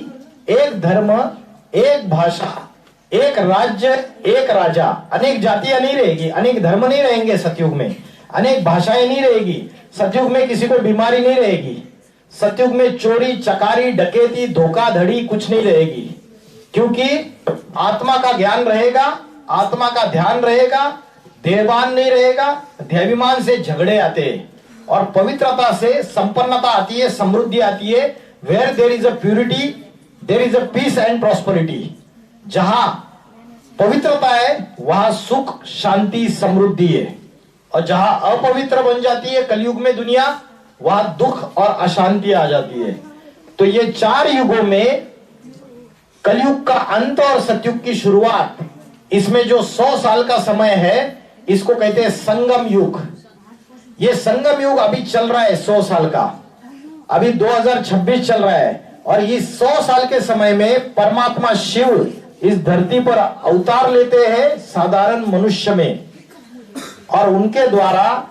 एक धर्म, एक भाषा, एक राज्य, एक राजा। अनेक जातियां नहीं रहेगी, अनेक धर्म नहीं रहेंगे सतयुग में, अनेक भाषाएं नहीं रहेगी सतयुग में, किसी को बीमारी नहीं रहेगी सतयुग में, चोरी चकारी डकैती धोखाधड़ी कुछ नहीं रहेगी, क्योंकि आत्मा का ज्ञान रहेगा, आत्मा का ध्यान रहेगा, देहभान नहीं रहेगा। देहाभिमान से झगड़े आते हैं, और पवित्रता से संपन्नता आती है, समृद्धि आती है। Where there is a purity there is a peace and prosperity. जहां पवित्रता है वहां सुख शांति समृद्धि है, और जहां अपवित्र बन जाती है कलयुग में दुनिया, वहां दुख और अशांति आ जाती है। तो ये 4 युगों में कलयुग का अंत और सतयुग की शुरुआत, इसमें जो 100 साल का समय है इसको कहते हैं संगम युग। ये संगम युग अभी चल रहा है 100 साल का, अभी 2026 चल रहा है। और इस 100 साल के समय में परमात्मा शिव इस धरती पर अवतार लेते हैं साधारण मनुष्य में, और उनके द्वारा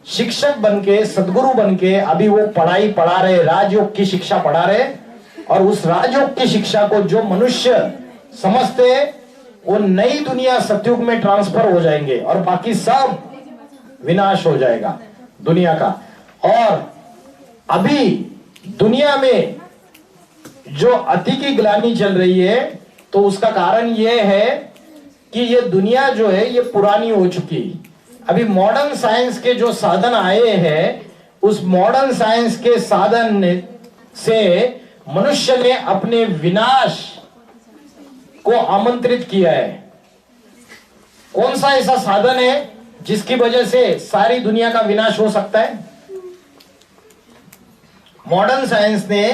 शिक्षक बनके, सदगुरु बनके अभी वो पढ़ाई पढ़ा रहे, राजयोग की शिक्षा पढ़ा रहे। और उस राजयोग की शिक्षा को जो मनुष्य समझते हैं वो नई दुनिया सतयुग में ट्रांसफर हो जाएंगे, और बाकी सब विनाश हो जाएगा दुनिया का। और अभी दुनिया में जो अति की ग्लानि चल रही है, तो उसका कारण यह है कि ये दुनिया जो है ये पुरानी हो चुकी। अभी मॉडर्न साइंस के जो साधन आए हैं, उस मॉडर्न साइंस के साधन से मनुष्य ने अपने विनाश को आमंत्रित किया है। कौन सा ऐसा साधन है जिसकी वजह से सारी दुनिया का विनाश हो सकता है? मॉडर्न साइंस ने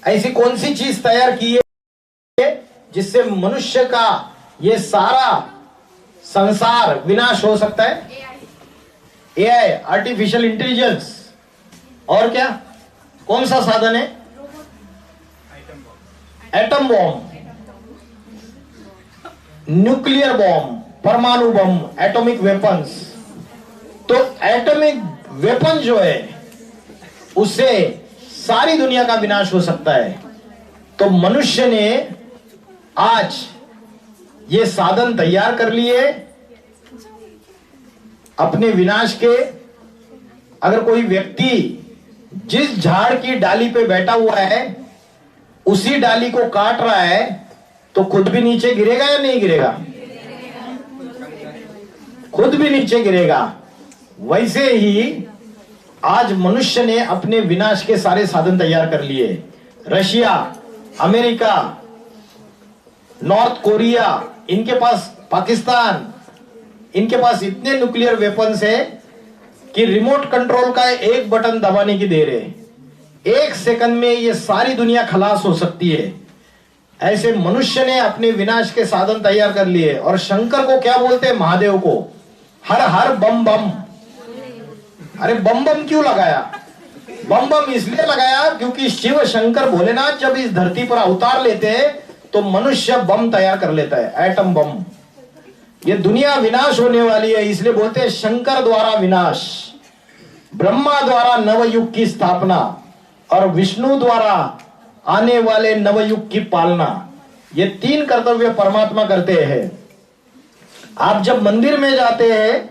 ऐसी कौन सी चीज तैयार की है जिससे मनुष्य का ये सारा संसार विनाश हो सकता है? AI, artificial intelligence. और क्या, कौन सा साधन है? एटम बॉम्ब, न्यूक्लियर बॉम्ब, परमाणु बम, एटॉमिक वेपन्स। तो एटॉमिक वेपन जो है उससे सारी दुनिया का विनाश हो सकता है। तो मनुष्य ने आज ये साधन तैयार कर लिए अपने विनाश के। अगर कोई व्यक्ति जिस झाड़ की डाली पे बैठा हुआ है उसी डाली को काट रहा है तो खुद भी नीचे गिरेगा या नहीं गिरेगा? खुद भी नीचे गिरेगा। वैसे ही आज मनुष्य ने अपने विनाश के सारे साधन तैयार कर लिए। रशिया अमेरिका, नॉर्थ कोरिया, इनके पास, पाकिस्तान, इनके पास इतने न्यूक्लियर वेपन्स है कि रिमोट कंट्रोल का एक बटन दबाने की देर है, 1 सेकंड में ये सारी दुनिया खलास हो सकती है। ऐसे मनुष्य ने अपने विनाश के साधन तैयार कर लिए। और शंकर को क्या बोलते हैं? महादेव को। हर हर बम बम। अरे बम बम क्यों लगाया? बम बम इसलिए लगाया क्योंकि शिव शंकर भोलेनाथ जब इस धरती पर अवतार लेते हैं तो मनुष्य बम तैयार कर लेता है, एटम बम। ये दुनिया विनाश होने वाली है, इसलिए बोलते हैं शंकर द्वारा विनाश, ब्रह्मा द्वारा नवयुग की स्थापना और विष्णु द्वारा आने वाले नवयुग की पालना। ये 3 कर्तव्य परमात्मा करते हैं। आप जब मंदिर में जाते हैं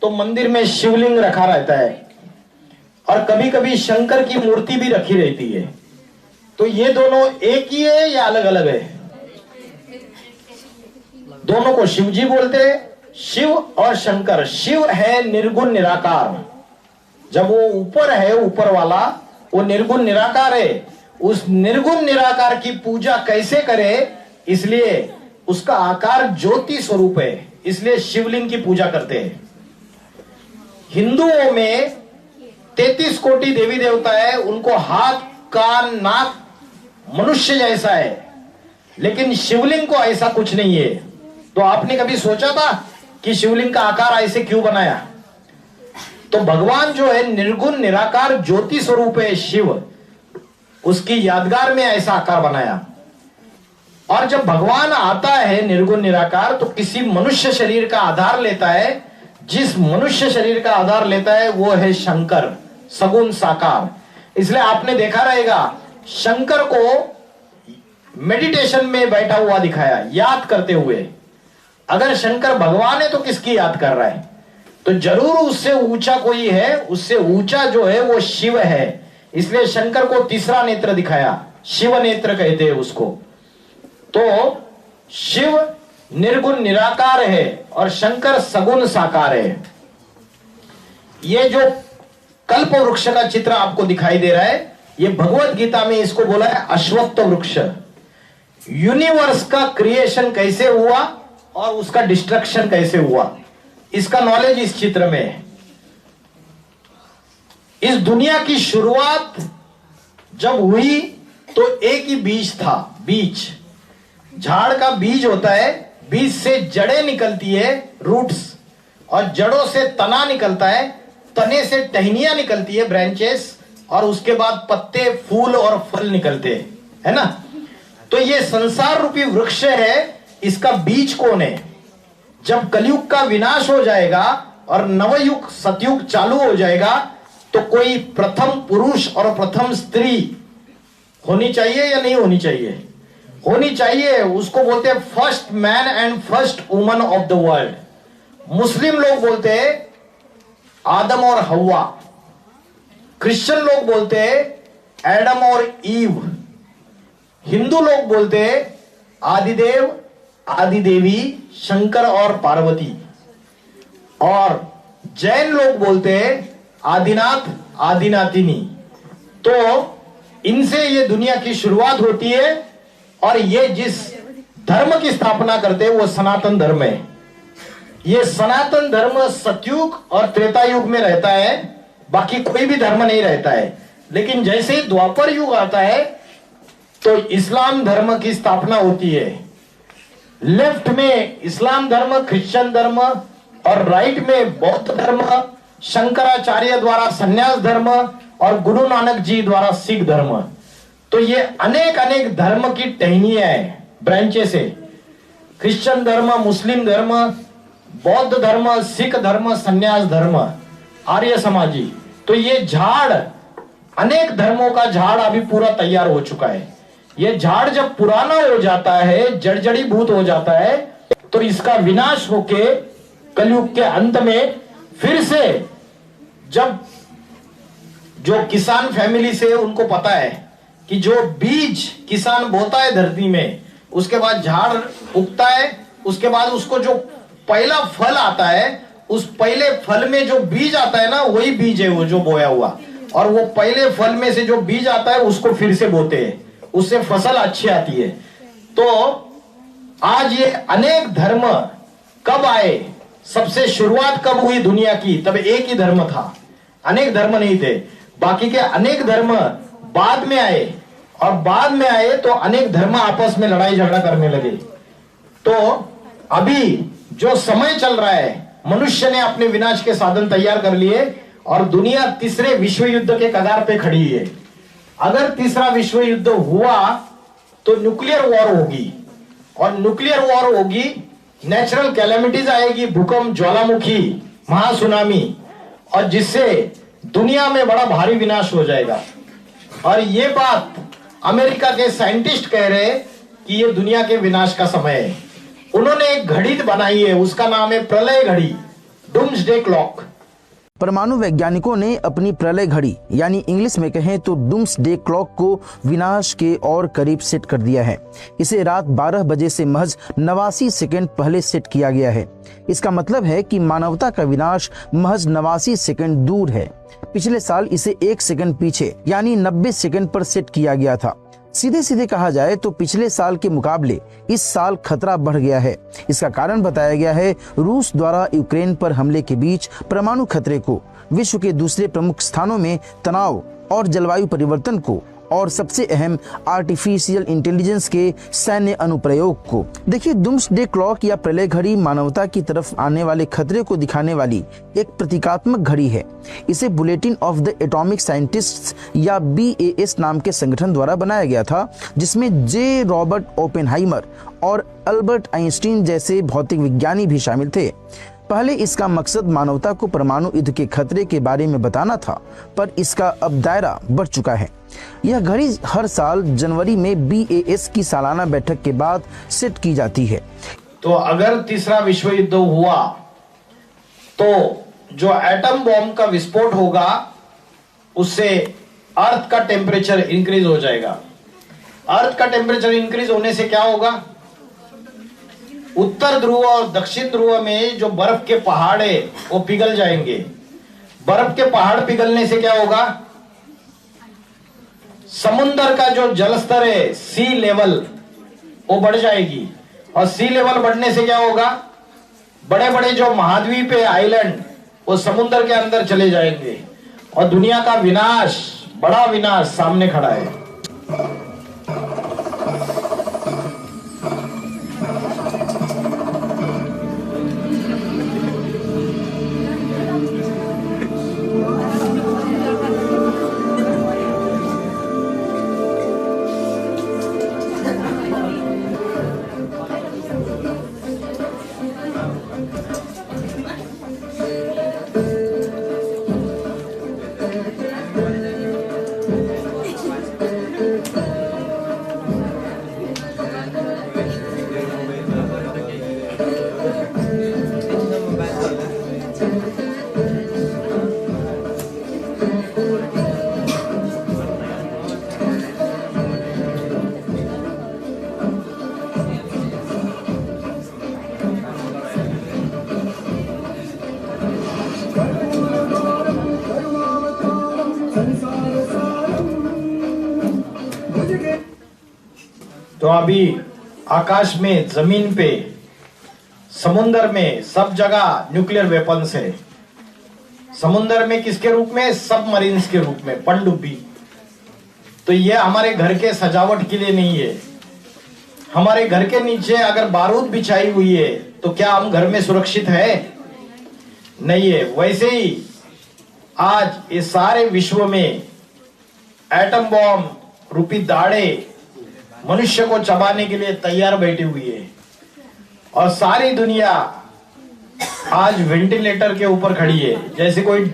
तो मंदिर में शिवलिंग रखा रहता है और कभी कभी शंकर की मूर्ति भी रखी रहती है। तो ये दोनों एक ही है या अलग अलग है? दोनों को शिव जी बोलते हैं, शिव और शंकर। शिव है निर्गुण निराकार, जब वो ऊपर है, ऊपर वाला, वो निर्गुण निराकार है। उस निर्गुण निराकार की पूजा कैसे करें? इसलिए उसका आकार ज्योति स्वरूप है, इसलिए शिवलिंग की पूजा करते हैं। हिंदुओं में 33 कोटि देवी देवता है, उनको हाथ, कान, नाक मनुष्य जैसा है, लेकिन शिवलिंग को ऐसा कुछ नहीं है। तो आपने कभी सोचा था कि शिवलिंग का आकार ऐसे क्यों बनाया? तो भगवान जो है निर्गुण निराकार ज्योति स्वरूप है शिव, उसकी यादगार में ऐसा आकार बनाया। और जब भगवान आता है निर्गुण निराकार तो किसी मनुष्य शरीर का आधार लेता है। जिस मनुष्य शरीर का आधार लेता है वो है शंकर, सगुण साकार। इसलिए आपने देखा रहेगा शंकर को मेडिटेशन में बैठा हुआ दिखाया, याद करते हुए। अगर शंकर भगवान है तो किसकी याद कर रहा है? तो जरूर उससे ऊंचा कोई है, उससे ऊंचा जो है वो शिव है। इसलिए शंकर को तीसरा नेत्र दिखाया, शिव नेत्र कहते हैं उसको। तो शिव निर्गुण निराकार है और शंकर सगुण साकार है। ये जो कल्प वृक्ष का चित्र आपको दिखाई दे रहा है, ये भगवत गीता में इसको बोला है अश्वत्थ वृक्ष। यूनिवर्स का क्रिएशन कैसे हुआ और उसका डिस्ट्रक्शन कैसे हुआ, इसका नॉलेज इस चित्र में है। इस दुनिया की शुरुआत जब हुई तो एक ही बीज था, बीज। झाड़ का बीज होता है, बीज से जड़ें निकलती है, रूट्स, और जड़ों से तना निकलता है, तने से टहनियां निकलती है, ब्रांचेस, और उसके बाद पत्ते, फूल और फल निकलते हैं, है ना। तो ये संसार रूपी वृक्ष है, इसका बीज कौन है? जब कलयुग का विनाश हो जाएगा और नवयुग सतयुग चालू हो जाएगा तो कोई प्रथम पुरुष और प्रथम स्त्री होनी चाहिए या नहीं होनी चाहिए? होनी चाहिए। उसको बोलते हैं first man and first woman of the world. Muslim लोग बोलते हैं आदम और हव्वा, क्रिश्चियन लोग बोलते हैं एडम और ईव, हिंदू लोग बोलते हैं आदिदेव, आदिदेवी, शंकर और पार्वती, और जैन लोग बोलते हैं आदिनाथ, आदिनाथिनी। तो इनसे ये दुनिया की शुरुआत होती है और ये जिस धर्म की स्थापना करते हैं वो सनातन धर्म है। ये सनातन धर्म सतयुग और त्रेता युग में रहता है, बाकी कोई भी धर्म नहीं रहता है। लेकिन जैसे ही द्वापर युग आता है तो इस्लाम धर्म की स्थापना होती है। लेफ्ट में इस्लाम धर्म, क्रिश्चियन धर्म, और राइट में बौद्ध धर्म, शंकराचार्य द्वारा संन्यास धर्म और गुरु नानक जी द्वारा सिख धर्म। तो ये अनेक अनेक धर्म की टहनियां है, ब्रांचेस है। क्रिश्चियन धर्म, मुस्लिम धर्म, बौद्ध धर्म, सिख धर्म, संन्यास धर्म, आर्य समाजी। तो ये झाड़, अनेक धर्मों का झाड़ अभी पूरा तैयार हो चुका है। ये झाड़ जब पुराना हो जाता है, जड़जड़ीभूत हो जाता है, तो इसका विनाश होके कलयुग के अंत में फिर से, जब जो किसान फैमिली से उनको पता है कि जो बीज किसान बोता है धरती में, उसके बाद झाड़ उगता है, उसके बाद उसको जो पहला फल आता है, उस पहले फल में जो बीज आता है ना, वही बीज है वो जो बोया हुआ। और वो पहले फल में से जो बीज आता है उसको फिर से बोते हैं, उससे फसल अच्छी आती है। तो आज ये अनेक धर्म कब आए, सबसे शुरुआत कब हुई दुनिया की, तब एक ही धर्म था, अनेक धर्म नहीं थे। बाकी के अनेक धर्म बाद में आए, और बाद में आए तो अनेक धर्म आपस में लड़ाई झगड़ा करने लगे। तो अभी जो समय चल रहा है, मनुष्य ने अपने विनाश के साधन तैयार कर लिए और दुनिया तीसरे विश्व युद्ध के कगार पे खड़ी है। अगर तीसरा विश्व युद्ध हुआ तो न्यूक्लियर वॉर होगी, और न्यूक्लियर वॉर होगी, नेचुरल कैलेमिटीज आएगी, भूकंप, ज्वालामुखी, महासुनामी, और जिससे दुनिया में बड़ा भारी विनाश हो जाएगा। और ये बात अमेरिका के साइंटिस्ट कह रहे हैं कि ये दुनिया के विनाश का समय है। उन्होंने एक घड़ी बनाई है, उसका नाम है प्रलय घड़ी, डूम्सडे क्लॉक। परमाणु वैज्ञानिकों ने अपनी प्रलय घड़ी यानी इंग्लिश में कहें तो डूम्सडे क्लॉक को विनाश के और करीब सेट कर दिया है। इसे रात 12 बजे से महज 89 सेकंड पहले सेट किया गया है। इसका मतलब है कि मानवता का विनाश महज 89 सेकंड दूर है। पिछले साल इसे 1 सेकंड पीछे यानी 90 सेकंड पर सेट किया गया था। सीधे सीधे कहा जाए तो पिछले साल के मुकाबले इस साल खतरा बढ़ गया है। इसका कारण बताया गया है रूस द्वारा यूक्रेन पर हमले के बीच परमाणु खतरे को, विश्व के दूसरे प्रमुख स्थानों में तनाव और जलवायु परिवर्तन को, और सबसे अहम आर्टिफिशियल इंटेलिजेंस के सैन्य अनुप्रयोग को। देखिए, डूम्सडे क्लॉक या प्रलय घड़ी मानवता की तरफ आने वाले खतरे को दिखाने वाली एक प्रतीकात्मक घड़ी है। इसे bulletin of the atomic scientists या BAS नाम के संगठन द्वारा बनाया गया था, जिसमें जे रॉबर्ट ओपेनहाइमर और अल्बर्ट आइंस्टीन जैसे भौतिक विज्ञानी भी शामिल थे। पहले इसका मकसद मानवता को परमाणु युद्ध के खतरे के बारे में बताना था, पर इसका अब दायरा बढ़ चुका है। यह घड़ी हर साल जनवरी में BAS की सालाना बैठक के बाद सेट की जाती है। तो अगर तीसरा विश्व युद्ध हुआ तो जो एटम बॉम्ब का विस्फोट होगा उससे अर्थ का टेम्परेचर इंक्रीज हो जाएगा। अर्थ का टेम्परेचर इंक्रीज होने से क्या होगा, उत्तर ध्रुव और दक्षिण ध्रुव में जो बर्फ के पहाड़ है वो पिघल जाएंगे। बर्फ के पहाड़ पिघलने से क्या होगा, समुद्र का जो जल स्तर है, सी लेवल, वो बढ़ जाएगी। और सी लेवल बढ़ने से क्या होगा, बड़े बड़े जो महाद्वीप है, आइलैंड, वो समुद्र के अंदर चले जाएंगे और दुनिया का विनाश, बड़ा विनाश सामने खड़ा है। तो अभी आकाश में, जमीन पे, समुद्र में, सब जगह न्यूक्लियर वेपन्स है। समुद्र में किसके रूप में, सबमरीन्स के रूप में, पनडुब्बी। तो ये हमारे घर के सजावट के लिए नहीं है। हमारे घर के नीचे अगर बारूद बिछाई हुई है तो क्या हम घर में सुरक्षित है, नहीं है। वैसे ही आज इस सारे विश्व में एटम बॉम्ब रूपी दाड़े मनुष्य को चबाने के लिए तैयार बैठी हुई है, और सारी दुनिया आज वेंटिलेटर के ऊपर खड़ी है। जैसे कोई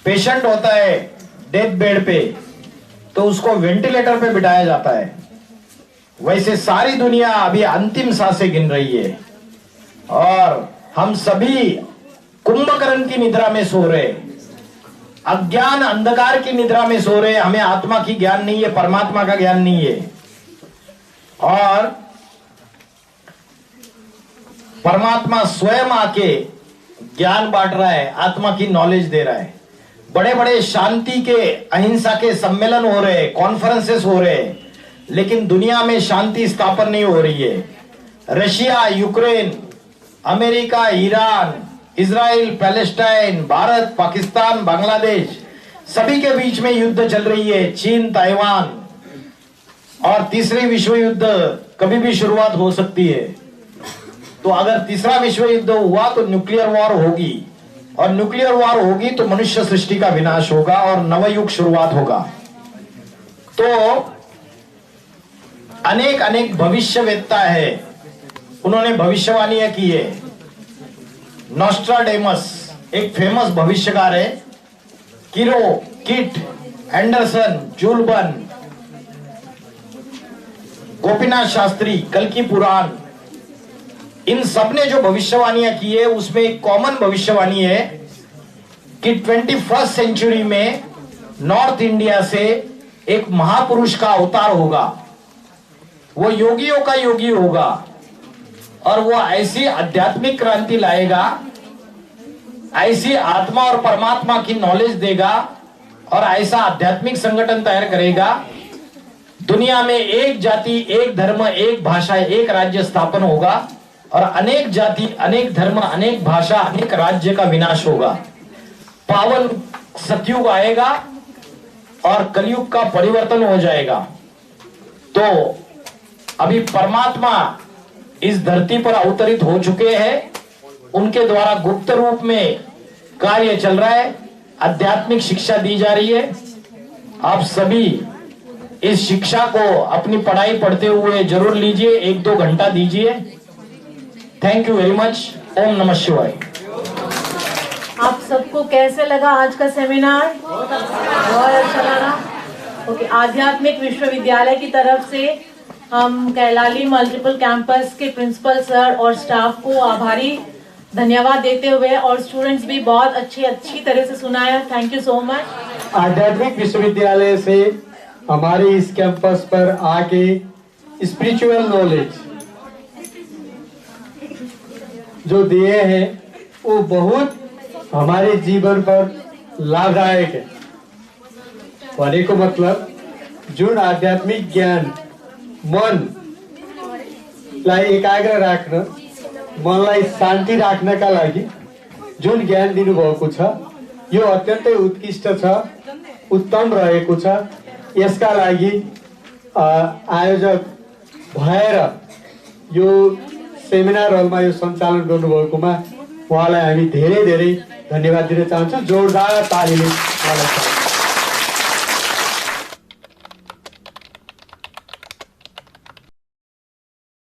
पेशेंट होता है डेथ बेड पे तो उसको वेंटिलेटर पे बिठाया जाता है, वैसे सारी दुनिया अभी अंतिम सांसें गिन रही है और हम सभी कुंभकर्ण की निद्रा में सो रहे, अज्ञान अंधकार की निद्रा में सो रहे। हमें आत्मा की ज्ञान नहीं है, परमात्मा का ज्ञान नहीं है। और परमात्मा स्वयं आके ज्ञान बांट रहा है, आत्मा की नॉलेज दे रहा है। बड़े बड़े शांति के, अहिंसा के सम्मेलन हो रहे, कॉन्फ्रेंसेस हो रहे, लेकिन दुनिया में शांति स्थापन नहीं हो रही है। Russia, Ukraine, America, Iran, Israel, Palestine, Bharat, Pakistan, Bangladesh, सभी के बीच में युद्ध चल रही है। चीन, ताइवान, और तीसरी विश्व युद्ध कभी भी शुरुआत हो सकती है। तो अगर तीसरा विश्व युद्ध हुआ तो न्यूक्लियर वॉर होगी, और न्यूक्लियर वॉर होगी तो मनुष्य सृष्टि का विनाश होगा और नवयुग शुरुआत होगा। तो अनेक अनेक भविष्यवेत्ता है, उन्होंने भविष्यवाणियां की है। नॉस्ट्राडेमस एक फेमस भविष्यकार है, किरो, किट, एंडरसन, जूलबर्न, गोपीनाथ शास्त्री, कल्कि पुराण, इन सब ने जो भविष्यवाणियां की है उसमें एक कॉमन भविष्यवाणी है कि 21st सेंचुरी में नॉर्थ इंडिया से एक महापुरुष का अवतार होगा। वो योगियों का योगी होगा और वो ऐसी आध्यात्मिक क्रांति लाएगा, ऐसी आत्मा और परमात्मा की नॉलेज देगा और ऐसा आध्यात्मिक संगठन तैयार करेगा। दुनिया में एक जाति, एक धर्म, एक भाषा, एक राज्य स्थापन होगा और अनेक जाति, अनेक धर्म, अनेक भाषा, अनेक राज्य का विनाश होगा। पावन सतयुग आएगा और कलयुग का परिवर्तन हो जाएगा। तो अभी परमात्मा इस धरती पर अवतरित हो चुके हैं, उनके द्वारा गुप्त रूप में कार्य चल रहा है, आध्यात्मिक शिक्षा दी जा रही है। आप सभी इस शिक्षा को अपनी पढ़ाई पढ़ते हुए जरूर लीजिए, 1-2 घंटा दीजिए। Thank you very much. ओम नमः शिवाय। आप सबको कैसे लगा आज का सेमिनार? बहुत अच्छा लगा। ओके, आध्यात्मिक विश्वविद्यालय की तरफ से हम कैलाली मल्टीपल कैंपस के प्रिंसिपल सर और स्टाफ को आभारी धन्यवाद देते हुए, और स्टूडेंट्स भी बहुत अच्छी तरह से सुनाया। Thank you so much. आध्यात्मिक विश्वविद्यालय से हमारे इस कैंपस पर आके स्पिरिचुअल नॉलेज जो दिए हैं वो बहुत हमारे जीवन पर लाभदायक है। कहने को मतलब जुन आध्यात्मिक ज्ञान मनलाई एकाग्र राख्न, मनलाई शान्ति राख्नका लागि जुन ज्ञान दिनुभएको छ यो अत्यन्तै उत्कृष्ट छ, उत्तम रहेको छ। यसका लागि आयोजक भएर यो सेमिनार हलमा यो सञ्चालन गर्नुभएकोमा उहाँलाई हामी धेरै धेरै धन्यवाद दिन चाहन्छौँ। जोरदार तालीले उहाँलाई